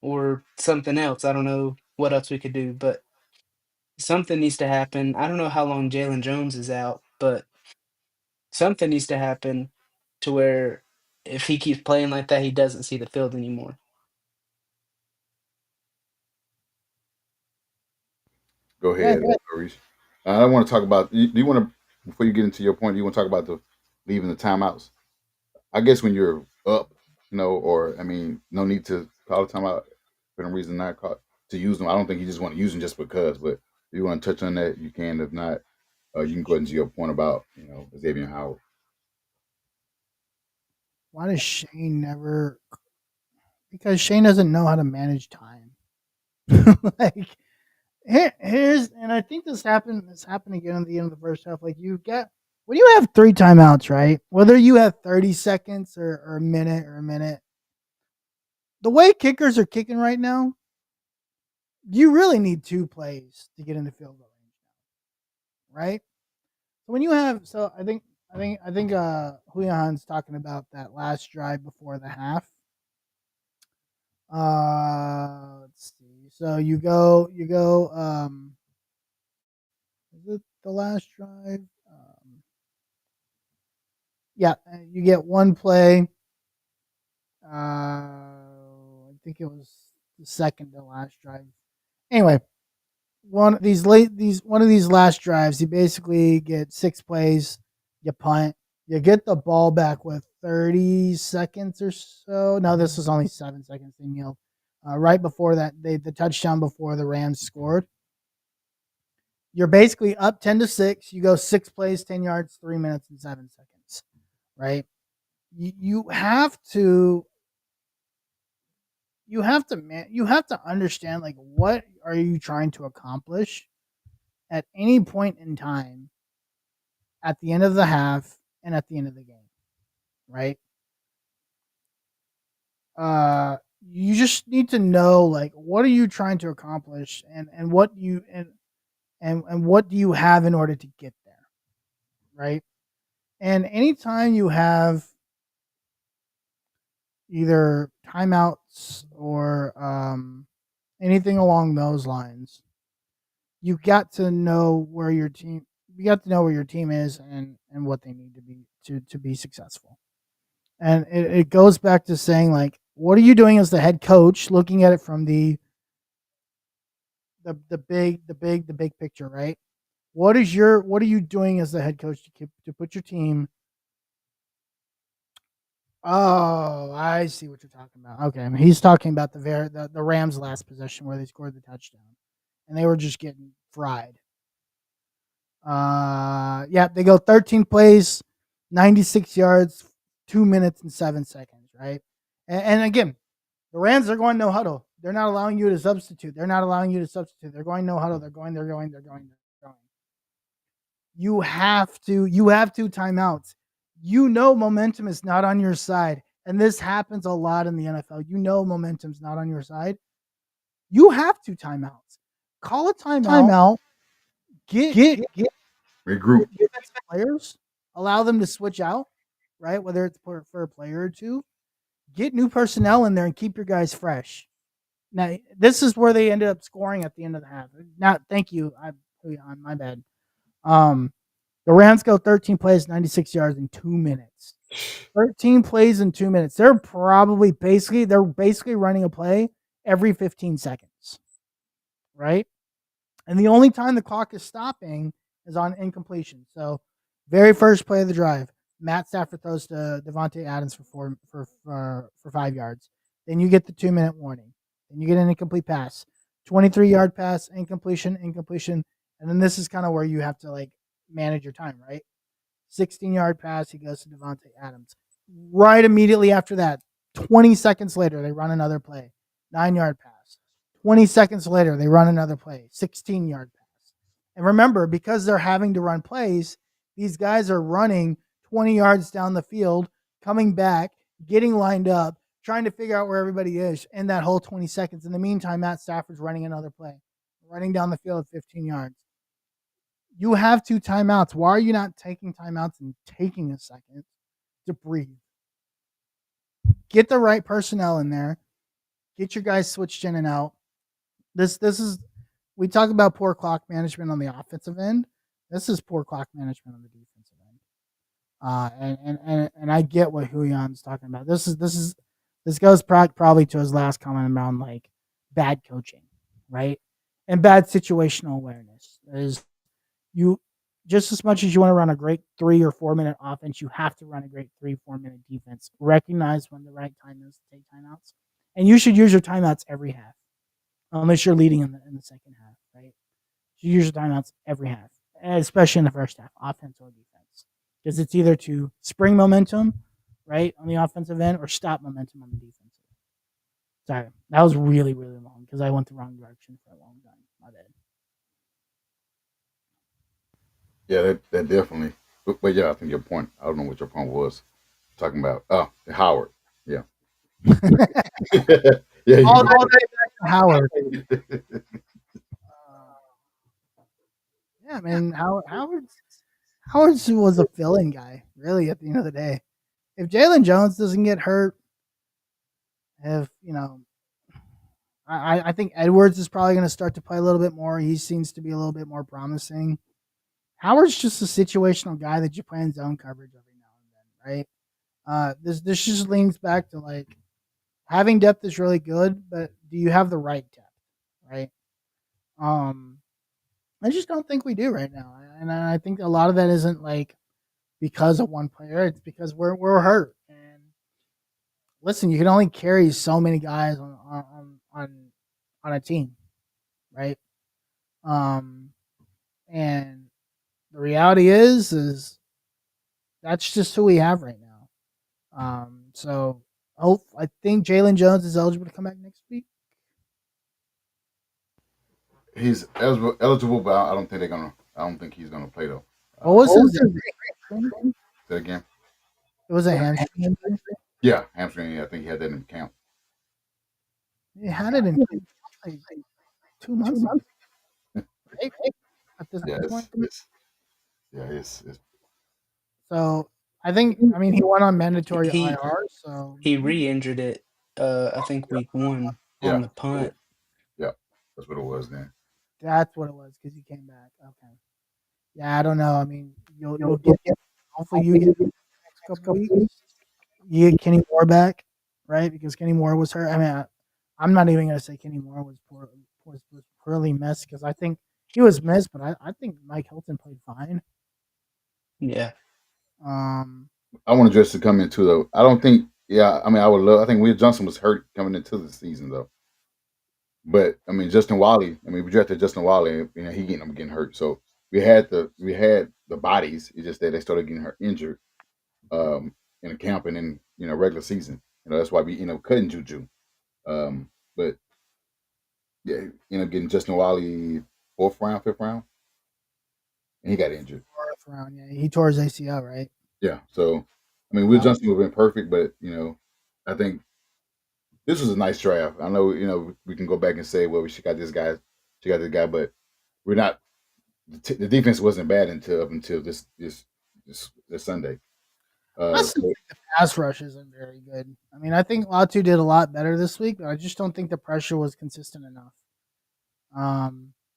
or something else. I don't know what else we could do, but something needs to happen. I don't know how long Jalen Jones is out, but something needs to happen to where if he keeps playing like that, he doesn't see the field anymore. Go Yeah, ahead, Maurice. I want to talk about. Do you want to before you get into your point? Do you want to talk about the leaving the timeouts? I guess when you're up, or I mean, no need to call a timeout for no reason not call to use them. I don't think you just want to use them just because. But if you want to touch on that, you can. If not, you can go into your point about Xavier Howard. why does Shane never? Because Shane doesn't know how to manage time. Like here's, and I think this happened. This happened again at the end of the first half. Like you get when you have 3 timeouts, right? Whether you have 30 seconds or a minute or a minute, the way kickers are kicking right now, you really need 2 plays to get into field goal range, right? So when you have, so I think Huihan's talking about that last drive before the half. Let's see. So you go. Is it the last drive? Yeah, you get 1 play. I think it was the second to last drive. Anyway, one of these last drives, you basically get 6 plays, you punt, you get the ball back with 30 seconds or so. No, this was only 7 seconds. They kneeled right before that. The touchdown before the Rams scored. You're basically up 10-6. You go 6 plays, 10 yards, 3 minutes and 7 seconds. Right? You have to understand like what are you trying to accomplish at any point in time at the end of the half and at the end of the game, right? You just need to know like what are you trying to accomplish and what you and what do you have in order to get there, right? And anytime you have either timeouts or anything along those lines, you got to know where your team is and what they need to be to be successful. And it goes back to saying like what are you doing as the head coach looking at it from the big picture, right? What are you doing as the head coach to put your team. Oh, I see what you're talking about. Okay, I mean, he's talking about the Rams last possession where they scored the touchdown and they were just getting fried. Yeah, they go 13 plays, 96 yards, 2 minutes and 7 seconds, right? And again, the Rams are going no huddle. They're not allowing you to substitute. They're going no huddle. They're going. You have 2 timeouts. Momentum is not on your side. And this happens a lot in the NFL. Momentum's not on your side. You have 2 timeouts. Call a timeout. Get Regroup. players, allow them to switch out, right? Whether it's for a player or two, get new personnel in there and keep your guys fresh. Now, this is where they ended up scoring at the end of the half. Now, thank you. On my bad. The Rams go 13 plays, 96 yards in 2 minutes. 13 plays in 2 minutes. They're basically running a play every 15 seconds, right? And the only time the clock is stopping is on incompletion. So, very first play of the drive, Matt Stafford throws to Devontae Adams for 5 yards. Then you get the 2-minute warning. Then you get an incomplete pass, 23-yard pass, incompletion, and then this is kind of where you have to like manage your time, right? 16-yard pass, he goes to Devontae Adams. Right immediately after that, 20 seconds later, they run another play, 9-yard pass. 20 seconds later, they run another play, 16-yard pass. And remember, because they're having to run plays, these guys are running 20 yards down the field, coming back, getting lined up, trying to figure out where everybody is in that whole 20 seconds. In the meantime, Matt Stafford's running another play, running down the field at 15 yards. You have 2 timeouts. Why are you not taking timeouts and taking a second to breathe? Get the right personnel in there. Get your guys switched in and out. This is we talk about poor clock management on the offensive end. This is poor clock management on the defensive end. And I get what Huyan's talking about. This goes probably to his last comment around like bad coaching, right? And bad situational awareness. Is you just as much as you want to run a great 3 or 4 minute offense, you have to run a great 3-4 minute defense. Recognize when the right time is to take timeouts, and you should use your timeouts every half, unless you're leading in the second half, right? You use your timeouts every half, especially in the first half, offense or defense, because it's either to spring momentum, right, on the offensive end, or stop momentum on the defensive. Sorry, that was really really long because I went the wrong direction for a long time. My bad. Yeah, that definitely. But yeah, I think your point. I don't know what your point was. Talking about Howard. Yeah. Yeah. All that Howard. Yeah, I mean, Howard was a filling guy, really, at the end of the day. If Jalen Jones doesn't get hurt, if, I think Edwards is probably going to start to play a little bit more. He seems to be a little bit more promising. Howard's just a situational guy that you play in zone coverage every now and then, right? This just leans back to like having depth is really good, but do you have the right depth, right? I just don't think we do right now, and I think a lot of that isn't like because of one player. It's because we're hurt. And listen, you can only carry so many guys on a team, right? And the reality is that's just who we have right now. So I think Jalen Jones is eligible to come back next week. He's eligible, but I don't think they're gonna. I don't think he's gonna play though. What was his? Say it again. It was a hamstring injury. Yeah, hamstring. I think he had that in the count. He had it in like 2 months ago. Right? At this Yeah, point. it's So I mean he went on mandatory He IR. So he re-injured it. I think week 1 yeah, on the punt. yeah. That's what it was then. that's what it was because he came back. Okay. Yeah, I don't know. I mean, you'll get hopefully you get the next couple weeks. You get Kenny Moore back, right? Because Kenny Moore was hurt. I mean, I'm not even gonna say Kenny Moore was poorly missed because I think he was missed, but I think Mike Hilton played fine. Yeah. I want Dress to come in too, though. I don't think. Yeah, I mean, I would love. I think Will Johnson was hurt coming into the season, though. But I mean, Justin Wally. I mean, we drafted Justin Wally. He getting hurt. So we had the bodies. It's just that they started getting injured in the camp and in regular season. That's why we cutting Juju. But yeah, getting Justin Wally 4th round, 5th round, and he got injured. 4th round, yeah. He tore his ACL, right? Yeah. So I mean, Will Johnson would have been perfect, but I think this was a nice draft. I know, we can go back and say, well, she got this guy, but we're not. The defense wasn't bad until this Sunday. The pass rush isn't very good. I mean, I think Latu did a lot better this week, but I just don't think the pressure was consistent enough.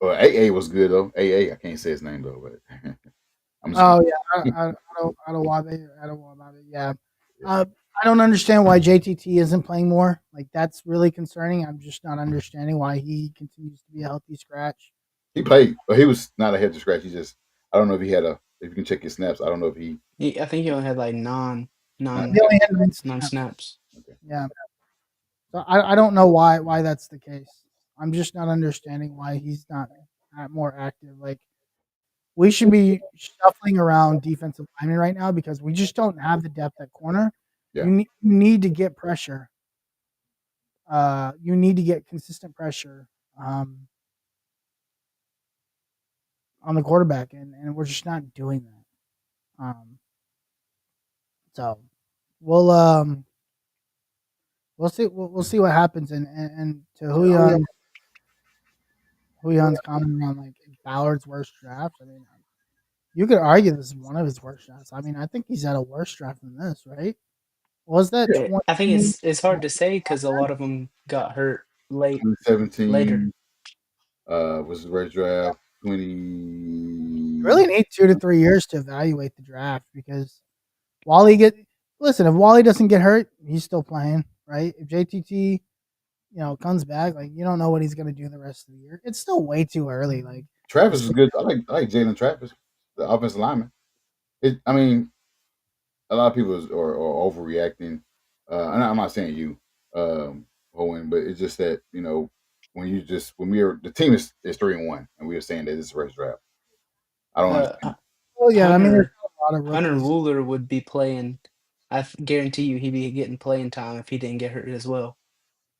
Well, AA was good though. AA, I can't say his name though, but Adewabe. Yeah. I don't understand why JTT isn't playing more. Like that's really concerning. I'm just not understanding why he continues to be a healthy scratch. He played, but he was not a head to scratch. He just, I don't know if he had if you can check his snaps. I don't know if he. I think he only had like nine snaps. Okay. Yeah. So I don't know why that's the case. I'm just not understanding why he's not more active. Like we should be shuffling around defensive linemen right now because we just don't have the depth at corner. Yeah. You need to get pressure. You need to get consistent pressure on the quarterback, and we're just not doing that. So we'll we'll see we'll see what happens, and to Huyan's comment on like Ballard's worst draft. I mean, you could argue this is one of his worst drafts. I mean, I think he's had a worse draft than this, right? Was that I think 20? it's hard to say because a lot of them got hurt later. 2017 was the first draft. 20. You really need 2 to 3 years to evaluate the draft because Wally if Wally doesn't get hurt, he's still playing, right? If JTT, comes back, like you don't know what he's gonna do the rest of the year. It's still way too early. Like Travis is good. I like Jalen Travis, the offensive lineman. I mean, a lot of people are overreacting. And I'm not saying you, Owen, but it's just that when the team is 3-1, and we were saying that this is the first draft. I don't understand. oh yeah, I mean there's Hunter a lot of Hunter rookies. Wooler would be playing. Guarantee you he'd be getting playing time if he didn't get hurt as well.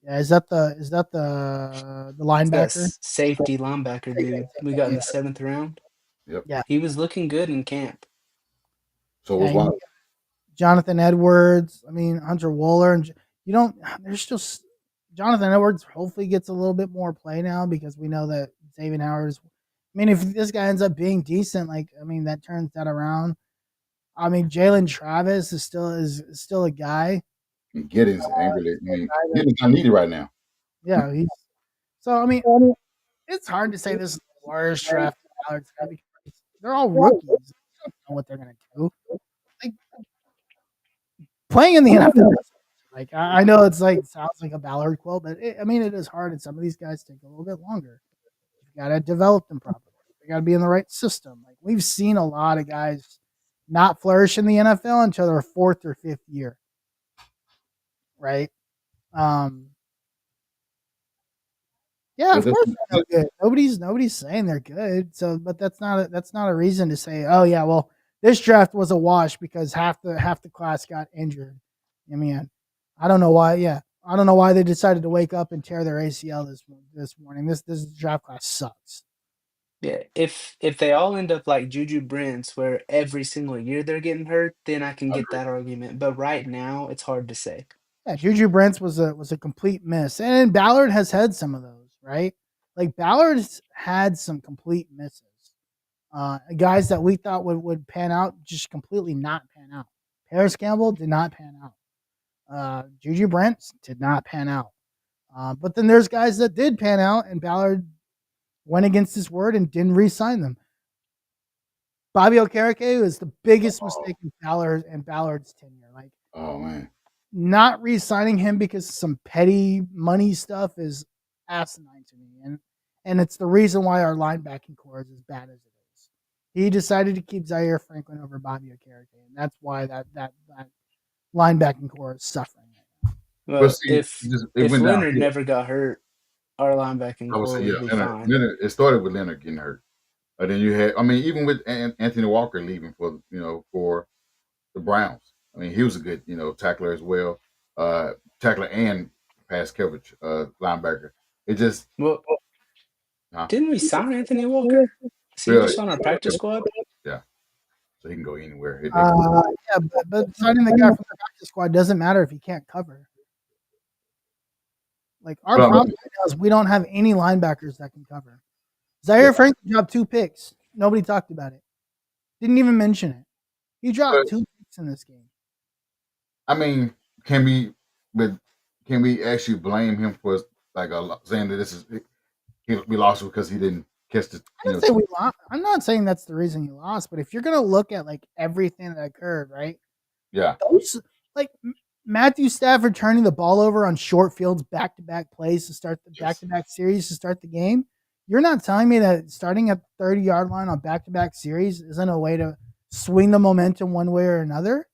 Yeah, is that the It's that linebacker? safety linebacker dude we got in the 7th round. Yep. Yeah. He was looking good in camp. So Yeah, what's wrong? Jonathan Edwards. I mean Hunter Wooler, and you don't. There's just Jonathan Edwards. Hopefully gets a little bit more play now because we know that Xavier Howard is. I mean, if this guy ends up being decent, that turns that around. I mean, Jalen Travis is still a guy. Giddens ain't really. I mean, Giddens not needed right now. Yeah, so. I mean, it's hard to say this is the worst draft because they're all rookies. They don't know what they're gonna do. Like playing in the NFL. Like I know it's like sounds like a Ballard quote, but it is hard, and some of these guys take a little bit longer. You got to develop them properly. They got to be in the right system. Like we've seen a lot of guys not flourish in the NFL until their 4th or 5th year, right? Yeah, of course they're not good. Nobody's saying they're good. So, but that's not a reason to say, oh yeah, well this draft was a wash because half the class got injured. I mean, I don't know why. Yeah, I don't know why they decided to wake up and tear their ACL this morning. This draft class sucks. Yeah, if they all end up like Juju Brents, where every single year they're getting hurt, then I can get that argument. But right now, it's hard to say. Yeah, Juju Brents was a complete miss, and Ballard has had some of those, right? Like Ballard's had some complete misses. Guys that we thought would pan out just completely not pan out. Paris Campbell did not pan out. Juju Brents did not pan out. But then there's guys that did pan out, and Ballard went against his word and didn't re-sign them. Bobby Okereke was the biggest mistake in Ballard's tenure. Like, oh man, not re-signing him because of some petty money stuff is asinine to me, and it's the reason why our linebacking core is as bad as it is. He decided to keep Zaire Franklin over Bobby Okereke, and that's why that linebacking core is suffering right now. Well, see, if went Leonard down. never got hurt, our linebacking I would core say, would yeah, be Leonard, fine. Leonard. It started with Leonard getting hurt, and then you had. I mean, even with Anthony Walker leaving for the Browns. I mean, he was a good tackler as well, tackler and pass coverage linebacker. It just Well, huh? didn't we sign Anthony Walker? Is he Yeah, just on our practice squad? yeah, so he can go anywhere. Yeah, but signing the guy from the practice squad doesn't matter if he can't cover. Like our problem right now is we don't have any linebackers that can cover. Zaire Franklin dropped 2 picks. Nobody talked about it. Didn't even mention it. He dropped 2 picks in this game. I mean, can we actually blame him for saying that this is we lost because he didn't catch the? I didn't say we lost. I'm not saying that's the reason you lost, but if you're gonna look at like everything that occurred, right? Yeah. Those like Matthew Stafford turning the ball over on short fields, back-to-back plays to start the back-to-back series to start the game. You're not telling me that starting at the 30-yard line on back-to-back series isn't a way to swing the momentum one way or another?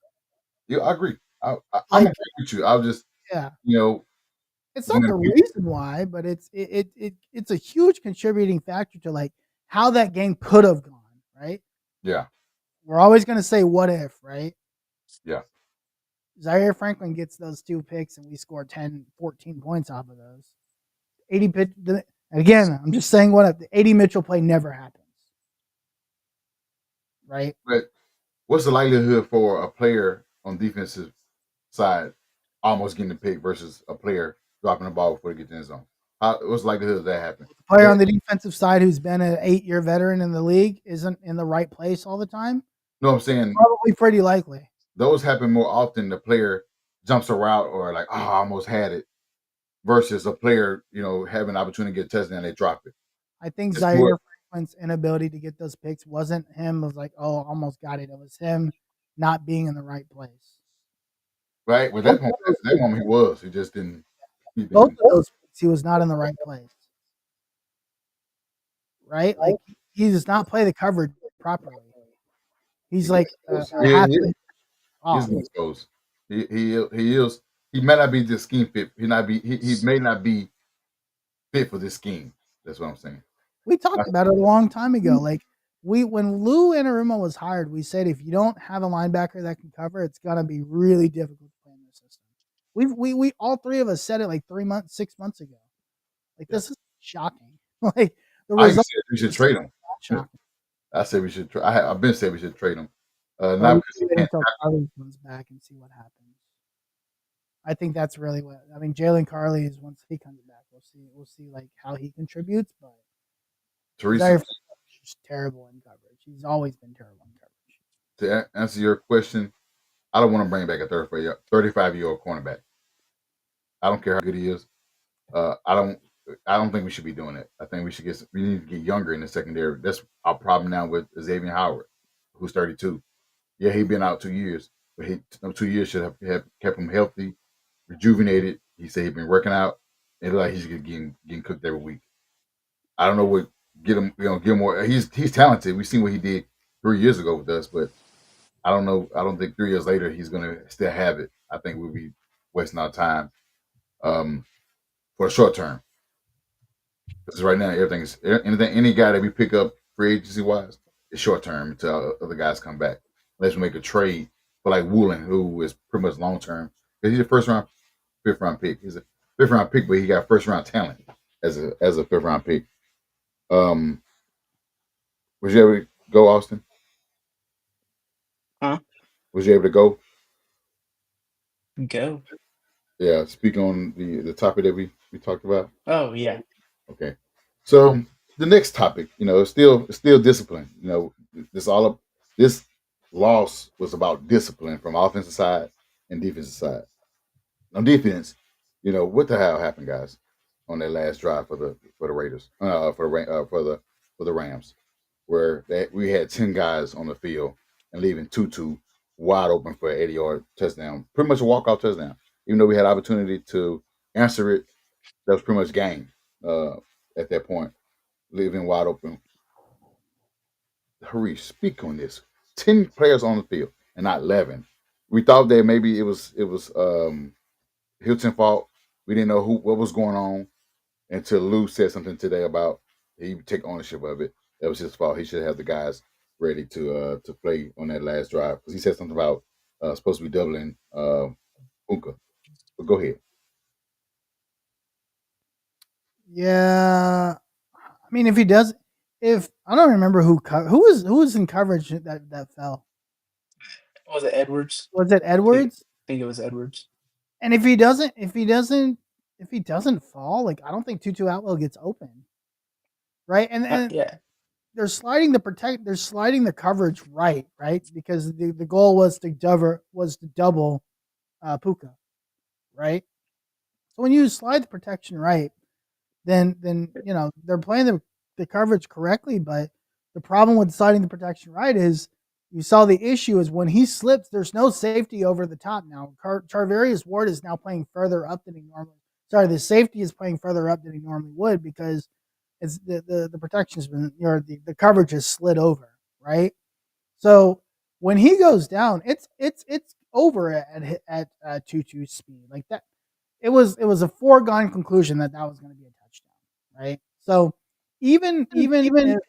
Yeah, I agree. I'm agree with you. I'll just it's not the reason why, but it's a huge contributing factor to like how that game could have gone, right? Yeah. We're always going to say what if, right? Yeah. Zaire Franklin gets those 2 picks and we score 10, 14 points off of those. 80 pitch. Again, I'm just saying what the 80 Mitchell play never happens. Right? But what's the likelihood for a player on defensive side almost getting the pick versus a player dropping the ball before he gets in the zone? What's the likelihood of that happening? The player on the defensive side who's been an 8-year veteran in the league isn't in the right place all the time. No, I'm saying Probably pretty likely. those happen more often. The player jumps a route or like, I almost had it, versus a player, having an opportunity to get a touchdown, they drop it. I think It's Zaire more- Franklin's inability to get those picks wasn't him of like, oh, almost got it. It was him not being in the right place. Right? With that moment he was. He just didn't. Both of those picks, he was not in the right place. Right? Like he does not play the coverage properly. He's like half off. He's exposed. He is. He may not be the scheme fit. He may not be fit for this scheme. That's what I'm saying. We talked about it a long time ago. Like when Lou Anarumo was hired, we said if you don't have a linebacker that can cover, it's gonna be really difficult to play in this system. We all three of us said it like 6 months ago. Like this is shocking. Like the I result said we should trade him. shocking. I said we should. I've been saying we should trade him. Well, Not we because should he wait can't. until Carly comes back and see what happens. I think that's really what I mean. Jalen Carly is once he comes back, we'll see like how he contributes. But Teresa, Zaire Franklin is just terrible in coverage. He's always been terrible in coverage. to answer your question, I don't want to bring back a 35-year-old cornerback. I don't care how good he is. I don't think we should be doing it. I think we need to get younger in the secondary. That's our problem now with Xavier Howard, who's 32. Yeah, he's been out 2 years, but 2 years should have kept him healthy, rejuvenated. He said he's been working out. It looked like he's getting cooked every week. I don't know what get him more. He's talented. We've seen what he did 3 years ago with us, but I don't know. I don't think 3 years later he's gonna still have it. I think we'll be wasting our time for the short term. Because right now everything's any guy that we pick up free agency wise is short term until other guys come back. Unless we make a trade for like Woolen, who is pretty much long term. Because he's a fifth round pick. He's a fifth round pick, but he got first round talent as a fifth round pick. Was you able to go, Austin? Huh? Was you able to go? Go. Yeah, speak on the topic that we talked about. Oh yeah. Okay. So the next topic, it's still discipline. This loss was about discipline from offensive side and defensive side. On defense, what the hell happened, guys, on that last drive for the Raiders, for the Rams, where we had 10 guys on the field and leaving Tutu wide open for an 80-yard touchdown, pretty much a walk-off touchdown. Even though we had opportunity to answer it, that was pretty much game at that point, leaving wide open. Harish, speak on this. 10 players on the field and not 11. We thought that maybe it was Hilton's fault. We didn't know what was going on until Lou said something today about he would take ownership of it. That was his fault. He should have the guys ready to play on that last drive because he said something about supposed to be doubling Puka. But go ahead. Yeah, I mean, if I don't remember who was in coverage that fell. Was it Edwards? Was it Edwards? I think it was Edwards. And if he doesn't fall, like I don't think Tutu Atwell gets open, right? And Yeah. they're sliding the coverage right, because the goal was to double Puka, right? So when you slide the protection right, then they're playing the coverage correctly. But the problem with sliding the protection right is you saw the issue is when he slips, there's no safety over the top now. Charvarius Ward is now playing further up than he normally. Sorry, the safety is playing further up than he normally would because it's the protection's been the coverage has slid over, right? So when he goes down, it's over at Tutu's speed like that. It was a foregone conclusion that was going to be a touchdown, right? So even if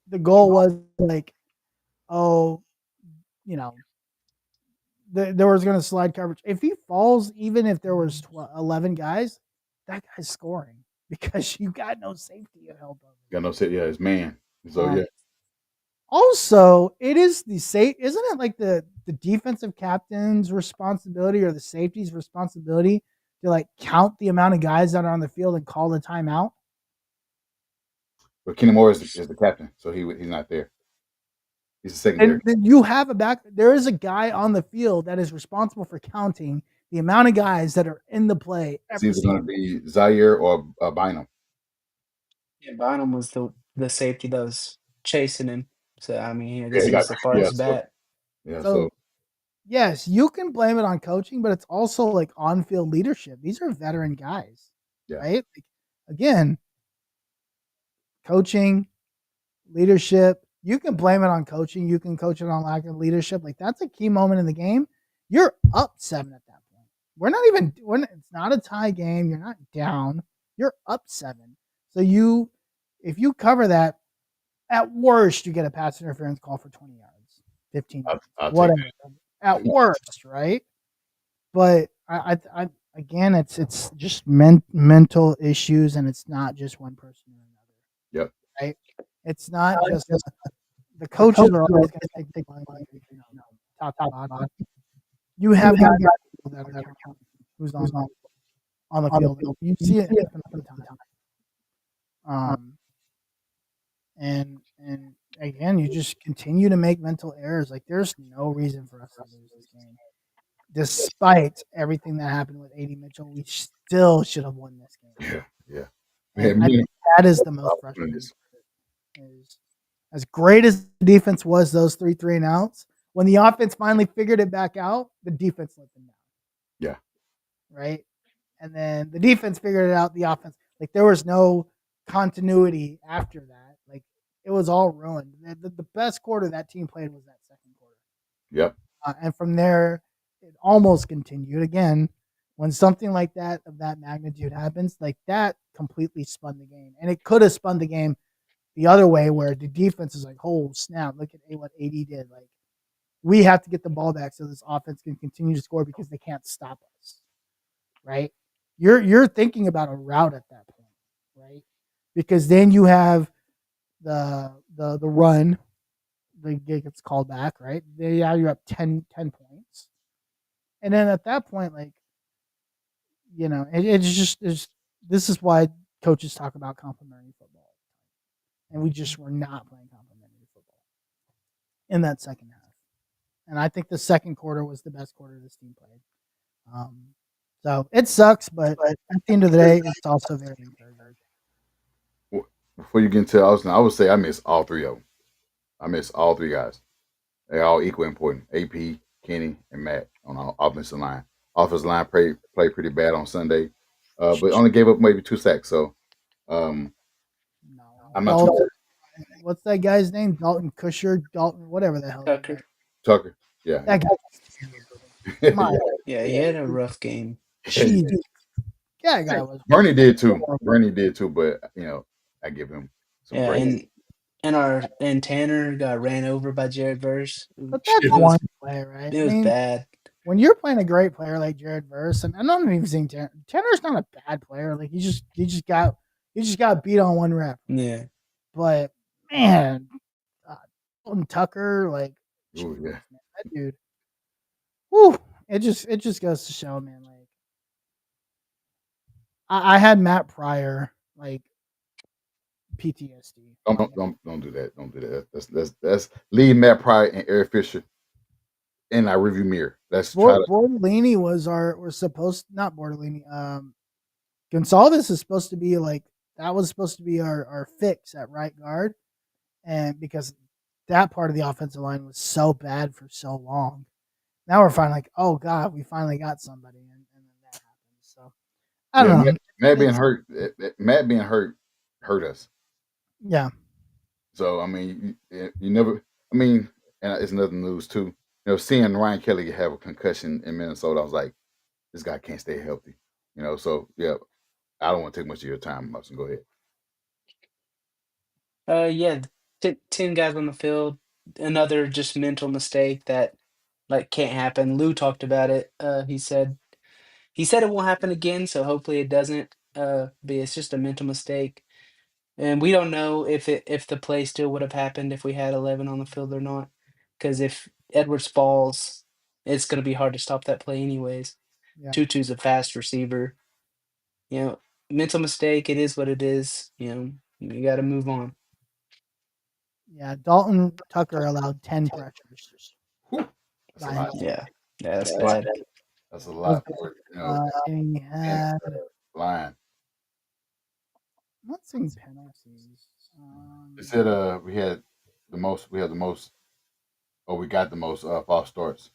the goal was like, oh, there was going to slide coverage. If he falls, even if there was 11 guys, that guy's scoring because you got no safety to help him. Got no set. Yeah, it's man. So yeah, Also, it is the safe. Isn't it like the defensive captain's responsibility or the safety's responsibility to like count the amount of guys that are on the field and call the timeout? but Kenny Moore is the captain, so he's not there. He's the secondary. And then you have a back. There is a guy on the field that is responsible for counting the amount of guys that are in the play. It's either going to be Zaire or Bynum. Yeah, Bynum was the safety that was chasing him. So I mean, I guess he he got- was the farthest so- bat. Yeah, So, yes, you can blame it on coaching, but it's also like on-field leadership. These are veteran guys, Yeah. right? Like, again, coaching, leadership. You can blame it on coaching. You can coach it on lack of leadership. Like that's a key moment in the game. You're up 7 at that point. It's not a tie game. You're not down. You're up 7. So if you cover that, at worst, you get a pass interference call for 20 yards, 15 yards, I'll take whatever. At worst, right? But I again, it's just mental issues, and it's not just one person or another. Yep. Right? It's not just the coaches are always going to take top to bottom. You have guys that are counting who's on the field. You see it happen all the time. And again, you just continue to make mental errors. Like there's no reason for us to lose this game, despite everything that happened with AD Mitchell. We still should have won this game. Yeah. And I think that is the most frustrating. Is as great as the defense was, those 3 and outs. When the offense finally figured it back out, the defense let them down. Yeah. Right. And then the defense figured it out. The offense, like there was no continuity after that. Like it was all ruined. The best quarter that team played was that second quarter. Yep. And from there, it almost continued. Again, when something like that of that magnitude happens, like that completely spun the game. And it could have spun the game the other way where the defense is like, oh, snap, look at what AD did. Like, we have to get the ball back so this offense can continue to score because they can't stop us, right? You're thinking about a route at that point, right? Because then you have the run, the gets called back, right? Yeah, you're up 10 points. And then at that point, like, you know, this is why coaches talk about complementary football. And we just were not playing complementary football in that second half. And I think the second quarter was the best quarter this team played. So it sucks, but at the end of the day, it's also very encouraging. Before you get into Austin, I would say I miss all 3 of them. I miss all 3 guys. They're all equally important. AP, Kenny, and Matt on our offensive line. Offensive line played pretty bad on Sunday, but only gave up maybe 2 sacks. So I'm not too. What's that guy's name? Dalton Kusher, Dalton, whatever the hell. Tucker. Yeah. That guy. Yeah, he had a rough game. Jeez. Yeah, guy was. Bernie did too. But you know, I give him some praise. And Tanner got ran over by Jared Verse. But that's one play, right? It was bad. When you're playing a great player like Jared Verse, and I'm not even saying Tanner. Tanner's not a bad player. Like he just got beat on one rep. Yeah. But man, Dalton Tucker, like, Ooh, yeah. Man, that dude. Whew, it just goes to show, man. Like, I had Matt Pryor, like, PTSD. Don't do that. Don't do that. Let's leave Matt Pryor and Eric Fisher in our review mirror. Let's try to. Bortolini was supposed, not Bortolini. Gonsalves is supposed to be like, that was supposed to be our fix at right guard, and because that part of the offensive line was so bad for so long, now we're finally like, oh god, we finally got somebody, and then that happened. So I don't know. Matt being hurt hurt us. Yeah. So I mean, you never. I mean, and it's another news too. You know, seeing Ryan Kelly have a concussion in Minnesota, I was like, this guy can't stay healthy. You know, so yeah. I don't want to take much of your time, Mustin. Go ahead. Yeah, 10 guys on the field. Another just mental mistake that, like can't happen. Lou talked about it. He said it won't happen again, so hopefully it doesn't. But it's just a mental mistake. And we don't know if the play still would have happened if we had 11 on the field or not. Because if Edwards falls, it's going to be hard to stop that play anyways. Yeah. Tutu's a fast receiver. You know, mental mistake. It is what it is. You got to move on. Yeah. Dalton Tucker allowed 10 pressures. Whew, that's a by lot. him. Yeah, that's That's a lot. bad. That's a That was lot. bad. And he had, Line. I'm not seeing penalties. They said we had the most. We had the most. Or we got the most false starts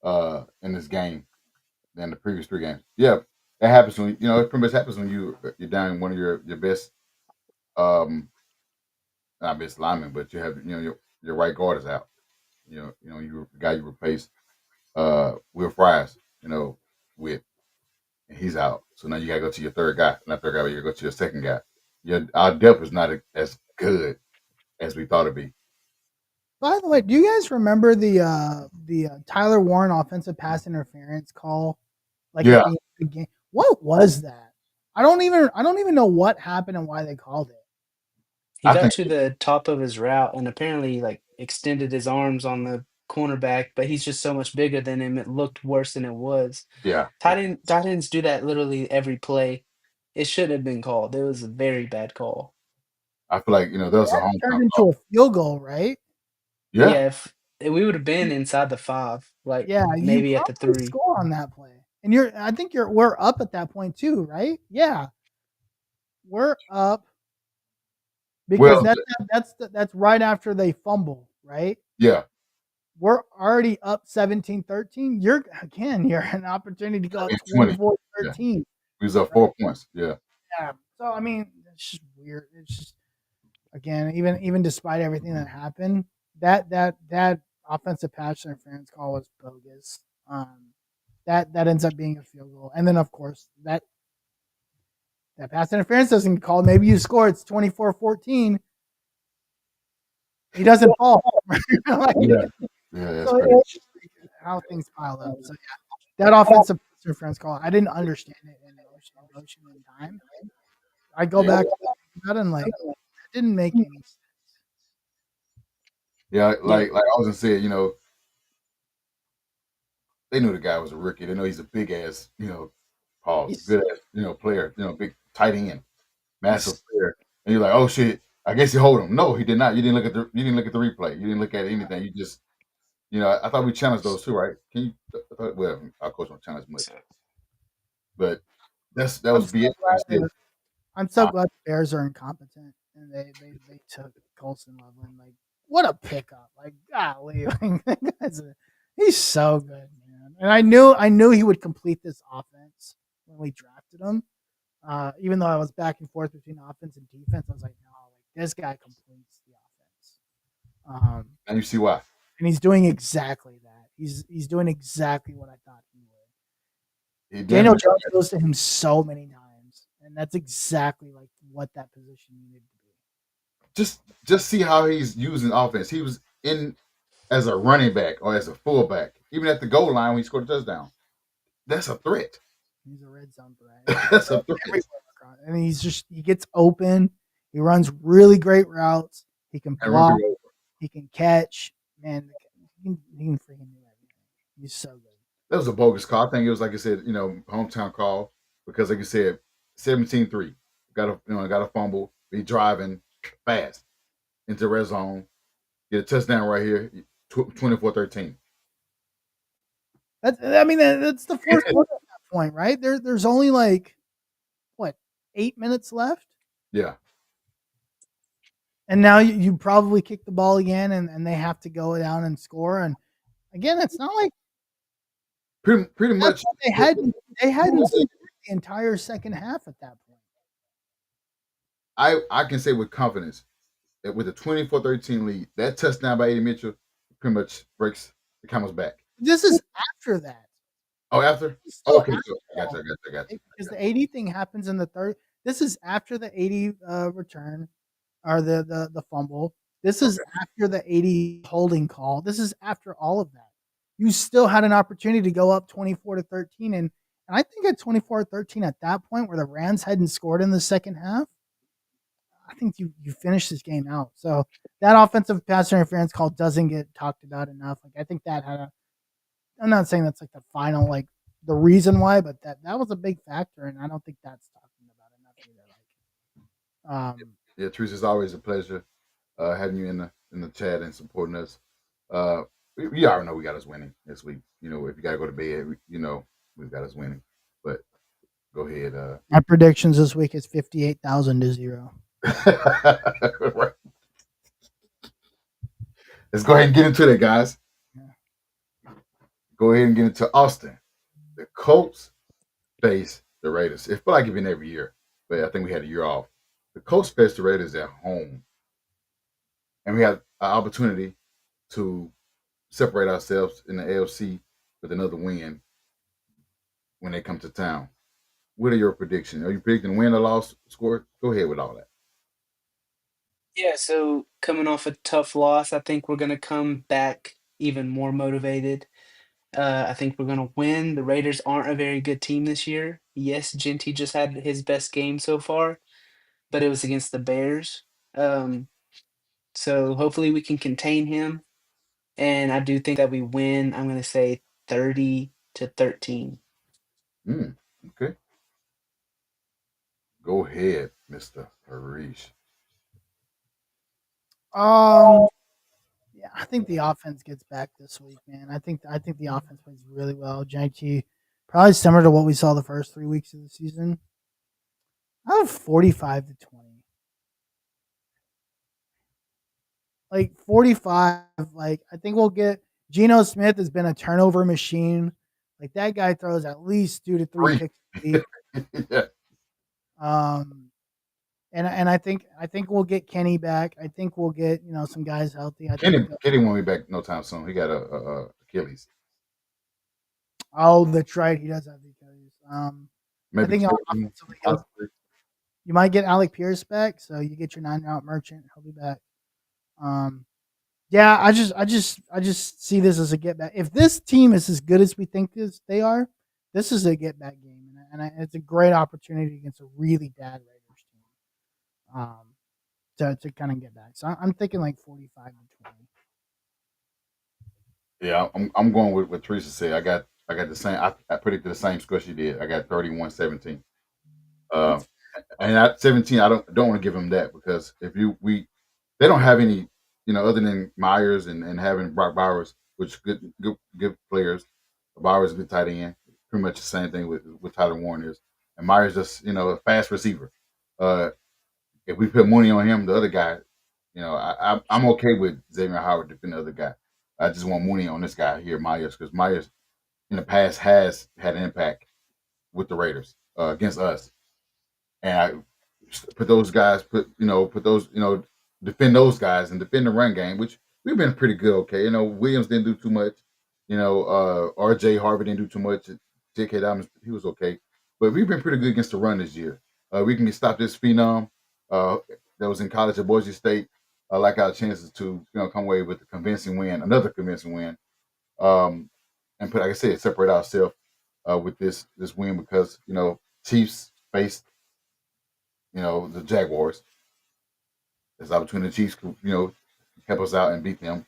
in this game than the previous 3 games. Yeah, that happens when it pretty much happens when you're down one of your best not best lineman, but you have your right guard is out. You the guy you replaced Will Fries, with, and he's out. So now you gotta go to your third guy. Not third guy, but you gotta go to your second guy. Our depth is not as good as we thought it'd be. By the way, do you guys remember the Tyler Warren offensive pass interference call? Like Yeah. at the end of the game? What was that? I don't even know what happened and why they called it. He I got think to the top of his route and apparently like extended his arms on the cornerback, but he's just so much bigger than him. It looked worse than it was. yeah. Tight ends do that literally every play. It shouldn't have been called. It was a very bad call. I feel like that was a That turned hometown into call. a field goal, right? Yeah. Yeah, if we would have been inside the 5, like Yeah, you maybe at the probably 3. score on that play. And we're up at that point too, right? Yeah. We're up because Well, that's right after they fumble, right? yeah. We're already up 17-13. You're an opportunity to go up Yeah, 20. 24-13. We was up 4 points. Yeah. Yeah. So I mean, it's just weird. It's just again, even despite everything that happened, that offensive pass interference call was bogus. That ends up being a field goal, and then of course that pass interference doesn't get called. Maybe you score. It's 24-14. He doesn't fall. Like, Yeah. Yeah, that's so crazy. it's just how things pile up. So yeah, that offensive pass interference call, I didn't understand it in motion in time. I go back to that and like it didn't make any sense. Yeah, like I was gonna say, they knew the guy was a rookie. They know he's a big ass, pause, good ass, player, big tight end, massive player. And you're like, oh shit, I guess you hold him. No, he did not. You didn't look at the replay. You didn't look at anything. You just, I thought we challenged those too, right? Can you? Well, our coach don't challenge much, but that was be it. I'm so glad the Bears are incompetent and they took Colson Loveland. Like, what a pickup! Like, golly, he's so good, man. And I knew he would complete this offense when we drafted him. Even though I was back and forth between offense and defense, I was like, no, like this guy completes the offense. And you see why. And he's doing exactly that. He's doing exactly what I thought he would. Daniel Jones goes to him so many times, and that's exactly like what that position needed to be. Just see how he's using offense. He was in as a running back or as a fullback, even at the goal line when he scored a touchdown. That's a threat. He's a red zone threat. That's a threat. And he gets open. He runs really great routes. He can block. He can catch. Man, he can freaking do everything. He's so good. That was a bogus call. I think it was like I said, hometown call because like you said, 17-3. Got a fumble. Be driving fast into red zone. Get a touchdown right here. 24-13. That's the fourth quarter at that point, right? There's only like what 8 minutes left. Yeah. And now you probably kick the ball again, and they have to go down and score. And again, it's not like pretty much they hadn't the entire second half at that point. I can say with confidence that with a 24-13 lead, that touchdown by AD Mitchell pretty much breaks the camel's back. This is after that. Oh, after? Oh, okay, so I got you. Because the 80 thing happens in the third. This is after the 80 return or the fumble. This is after the 80 holding call. This is after all of that. you still had an opportunity to go up 24-13. And I think at 24-13 at that point where the Rams hadn't scored in the second half, I think you finish this game out. So that offensive pass interference call doesn't get talked about enough. Like I think that had a. I'm not saying that's like the final like the reason why, but that was a big factor, and I don't think that's talking about enough either. Like, Yeah, Teresa, it's always a pleasure having you in the chat and supporting us. You already know we got us winning this week. You know, if you gotta go to bed, you know we've got us winning. But go ahead. my predictions this week is 58,000-0. Right. Let's go ahead and get into it, guys. Go ahead and get into Austin. The Colts face the Raiders. It felt like it's been every year, but I think we had a year off. The Colts face the Raiders at home, and we have an opportunity to separate ourselves in the AFC with another win when they come to town. What are your predictions? Are you predicting win or loss score? Go ahead with all that. Yeah, so coming off a tough loss, I think we're gonna come back even more motivated. I think we're gonna win. The Raiders aren't a very good team this year. Yes, Genty just had his best game so far, but it was against the Bears. Um, so hopefully we can contain him, and I do think that we win. I'm gonna say 30-13. Okay. Go ahead, Mr. Harish. Yeah, I think the offense gets back this week, man. I think the offense plays really well. JT, probably similar to what we saw the first 3 weeks of the season. I have 45-20. Like 45, like I think we'll get Geno Smith has been a turnover machine. Like that guy throws at least 2 to 3 Three. picks a week. Yeah. And I think we'll get Kenny back. I think we'll get some guys healthy. I think Kenny won't be back no time soon. He got a Achilles. oh, that's right. He does have the Achilles. I Maybe think offensively, you might get Alec Pierce back, so you get your 9-route merchant. He'll be back. Yeah, I just see this as a get back. If this team is as good as we think they are, this is a get back game, and it's a great opportunity against a really bad Raiders team. To kind of get back. So I'm thinking like 45-20. Yeah, I'm going with what Teresa said. I got the same. I predicted the same score she did. I got 31-17. And at 17, I don't want to give them that because if they don't have any, other than Myers and having Brock Bowers, which good players. Bowers is a good tight end. Pretty much the same thing with Tyler Warren is, and Myers just a fast receiver. If we put money on him, the other guy, I'm okay with Xavier Howard defending the other guy. I just want money on this guy here, Myers, because Myers in the past has had an impact with the Raiders against us, and I put those guys, defend those guys and defend the run game, which we've been pretty good. Okay, Williams didn't do too much. R.J. Harvey didn't do too much. J.K. Dobbins, he was okay, but we've been pretty good against the run this year. We can stop this phenom that was in college at Boise State. I like our chances to come away with another convincing win, and put, like I said, separate ourselves with this win because Chiefs faced the Jaguars. There's opportunity the Chiefs could help us out and beat them.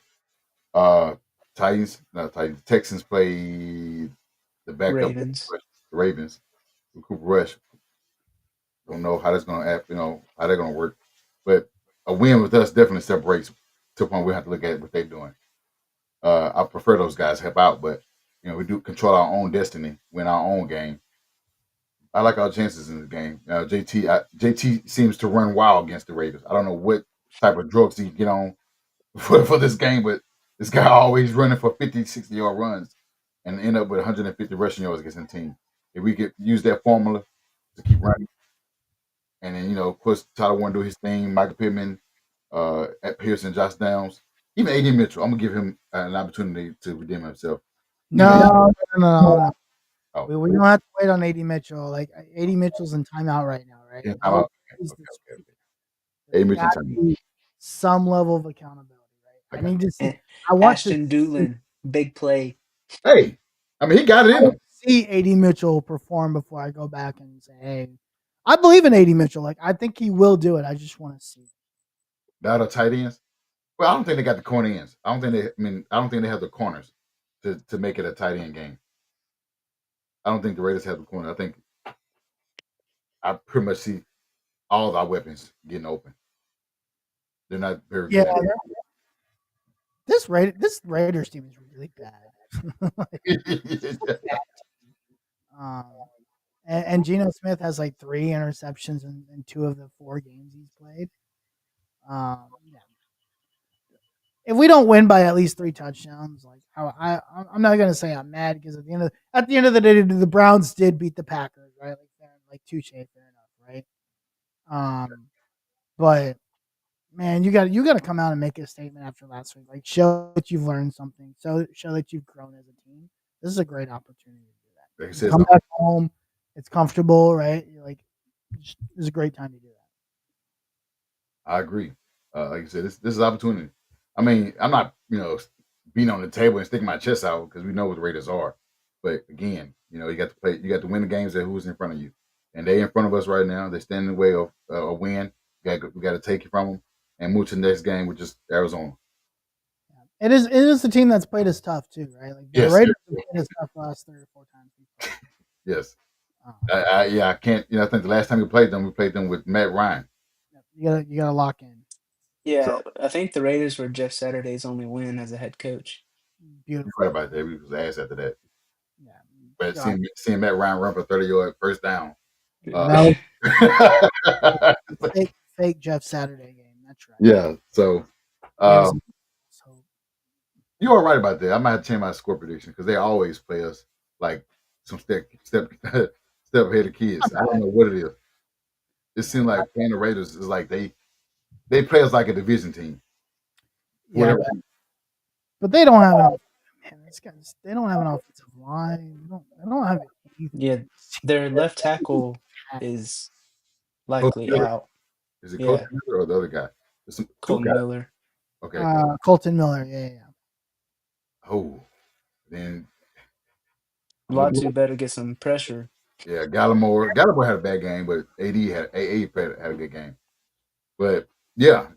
Texans played the backup Ravens. the Ravens. Cooper Rush. Don't know how that's going to act, how they're going to work. But a win with us definitely separates to the point we have to look at what they're doing. I prefer those guys help out, but we do control our own destiny, win our own game. I like our chances in the game. JT seems to run wild against the Raiders. I don't know what type of drugs he get on for this game, but this guy always running for 50, 60-yard runs and end up with 150 rushing yards against the team. If we could use that formula to keep running, and then of course Tyler Warren do his thing, Michael Pittman, at Pearson, Josh Downs, even A.D. Mitchell. I'm gonna give him an opportunity to redeem himself. No. Oh. We don't have to wait on A.D. Mitchell. Like A.D. Mitchell's in timeout right now, right? Yeah, timeout. Okay. A.D. Mitchell timeout. Some level of accountability, right? I need to see. And I want Ashton to see, Doolin, big play. Hey, I mean, he got it I in want him. to see AD Mitchell perform before I go back and say, hey, I believe in AD Mitchell. Like, I think he will do it. I just want to see it. That are tight ends. Well, I don't think they got the corner ends. I don't think they. I mean, I don't think they have the corners to make it a tight end game. I don't think the Raiders have the corner. I think I pretty much see all of our weapons getting open. They're not very Yeah, good at this Raiders team is really bad. it. um, and Geno Smith has like 3 interceptions in 2 of the 4 games he's played. Yeah. If we don't win by at least 3 touchdowns, like I'm not gonna say I'm mad because at the end of the day, the Browns did beat the Packers, right? Like touche, fair enough, right? But man, you got to come out and make a statement after last week. Like show that you've learned something. Show that you've grown as a team. This is a great opportunity to do that. Like I You said, come back home, it's comfortable, right? You're like, it's a great time to do that. I agree. Like I said, this is opportunity. I mean, I'm not being on the table and sticking my chest out because we know what the Raiders are. But again, you got to play. You got to win the games that who's in front of you, and they in front of us right now. They stand in the way of a win. We got to take it from them and move to the next game, which is Arizona. It is the team that's played us tough too, right? Like the Yes, Raiders have played us tough the last 3 or 4 times. yes. Um, I can't. I think the last time we played them with Matt Ryan. you gotta lock in. Yeah, So I think the Raiders were Jeff Saturday's only win as a head coach. you're Beautiful. right about that. We was ass after that. Yeah. But God, seeing Matt Ryan run for 30-yard first down. that was fake Jeff Saturday game. That's right. Yeah. So Gives um, us hope. you are right about that. I might have to change my score prediction because they always play us like some step ahead of kids. I don't know what it is. It seems like playing the Raiders is like they play us like a division team. Yeah, Whatever. but they don't have an they don't have an offensive line. They don't have anything. Yeah, their left tackle is Coach likely Miller. out. Is it Coach Yeah, Miller or the other guy? There's two Colton guys. Miller. Okay. Colton Miller. Yeah. Oh, then Latu better get some pressure. yeah, Gallimore. Gallimore had a bad game, but AD had a good game. But yeah,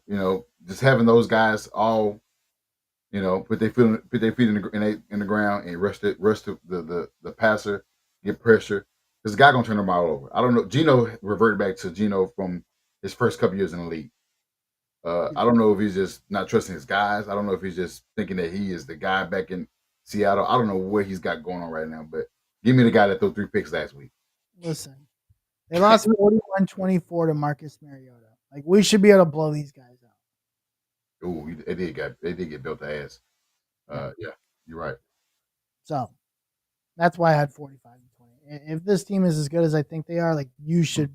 just having those guys all, put their feet in the ground and rush the passer, get pressure. This guy gonna turn them all over. I don't know. Gino reverted back to Gino from his first couple years in the league. I don't know if he's just not trusting his guys. I don't know if he's just thinking that he is the guy back in Seattle. I don't know what he's got going on right now, but give me the guy that threw 3 picks last week. Listen, they lost 41-24 to Marcus Mariota. Like we should be able to blow these guys out. Ooh, they did get built the ass. Yeah, you're right. So that's why I had 45-20. If this team is as good as I think they are, like you should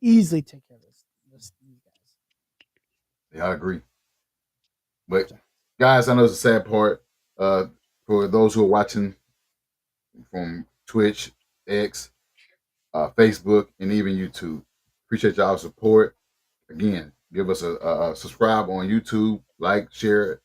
easily take care of these guys. Yeah, I agree. But guys, I know it's a sad part. For those who are watching from Twitch, X, Facebook, and even YouTube, appreciate y'all's support. Again, give us a subscribe on YouTube, like, share,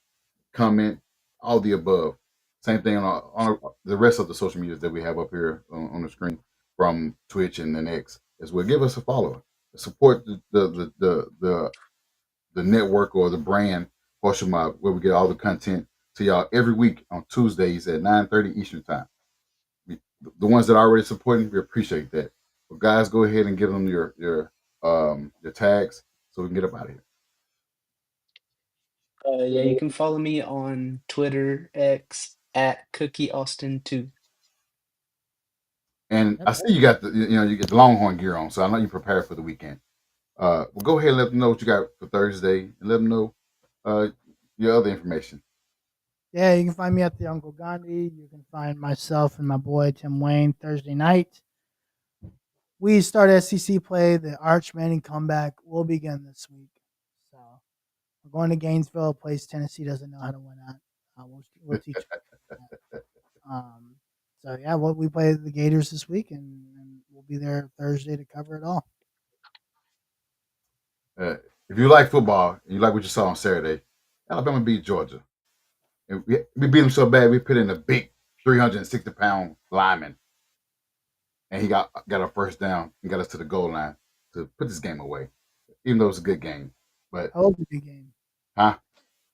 comment, all the above. Same thing on the rest of the social medias that we have up here on the screen from Twitch and then X as well. Give us a follow. Support the network or the brand Horsham Mob, where we get all the content to y'all every week on Tuesdays at 9:30 Eastern Time. The ones that are already supporting, we appreciate that. But guys, go ahead and give them your tags so we can get up out of here. Yeah, you can follow me on Twitter, X at Cookie Austin 2. And I see you got you get the Longhorn gear on, so I know you prepared for the weekend. Well, go ahead and let them know what you got for Thursday, and let them know your other information. Yeah, you can find me at the Uncle Gandhi. You can find myself and my boy Tim Wayne Thursday night. We start SEC play. The Arch Manning comeback will begin this week. So we're going to Gainesville, a place Tennessee doesn't know how to win at. We'll teach you. So yeah, we play the Gators this week, and we'll be there Thursday to cover it all. If you like football and you like what you saw on Saturday, Alabama beat Georgia. And we beat him so bad we put in a big 360-pound lineman, and he got a first down and got us to the goal line to put this game away, even though it was a good game. But That was a good game. huh?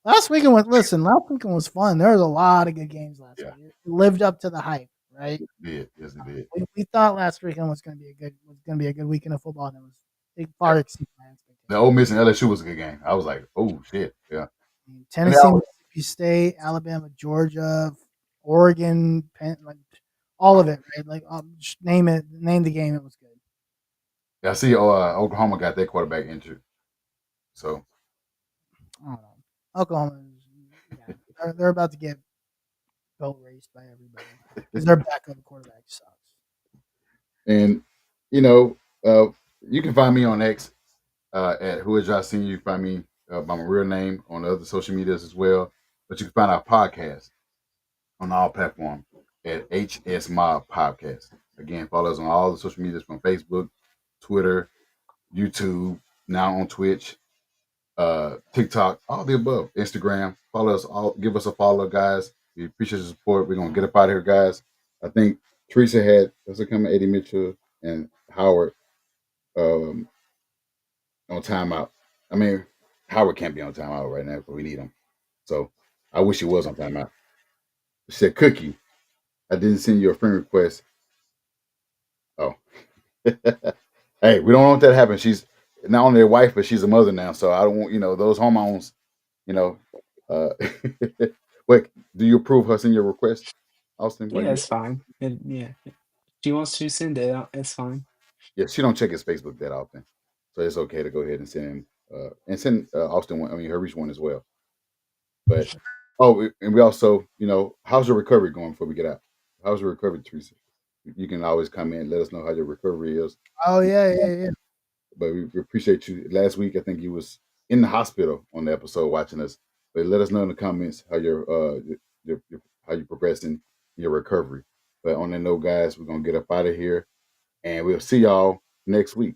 Last weekend was fun. There was a lot of good games last Yeah. week. It lived up to the hype, right? It did. Yes, it did. We thought last weekend was going to be a good weekend of football, and it far exceeded my expectations. The Ole Miss and LSU was a good game. I was like, oh shit, yeah. I mean, Tennessee, Mississippi State, Alabama, Georgia, Oregon, like all of it, right? Like just name the game. It was good. Yeah, I see. Oklahoma got their quarterback injured, so I don't know. Oklahoma, they're about to get boat raced by everybody because their backup quarterback sucks. and you can find me on X at Who Is Y'all Senior. You can find me by my real name on the other social medias as well. But you can find our podcast on all platforms at HS Mob Podcast. Again, follow us on all the social medias from Facebook, Twitter, YouTube, now on Twitch, TikTok, all the above, Instagram. Follow us all. Give us a follow, guys. We appreciate your support. We're gonna get up out of here, guys. I think Teresa had coming, Eddie Mitchell and Howard on timeout. I mean, Howard can't be on timeout right now, but we need him. So I wish he was on timeout. She said, Cookie, I didn't send you a friend request. Oh. Hey, we don't want that to happen. She's not only a wife, but she's a mother now. So I don't want, those hormones, wait, do you approve her sending your request, Austin? Yeah, it's fine. Yeah. If she wants to send it, it's fine. Yeah, she don't check his Facebook that often. So it's okay to go ahead and send Austin one, her reach one as well. But and we also, how's your recovery going before we get out? How's your recovery, Teresa? You can always come in and let us know how your recovery is. Oh yeah. But we appreciate you. Last week I think you was in the hospital on the episode watching us. But let us know in the comments how how you're progressing in your recovery. But on that note, guys, we're gonna get up out of here and we'll see y'all next week.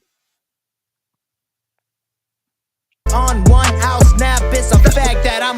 On one house nap, it's a fact that I'm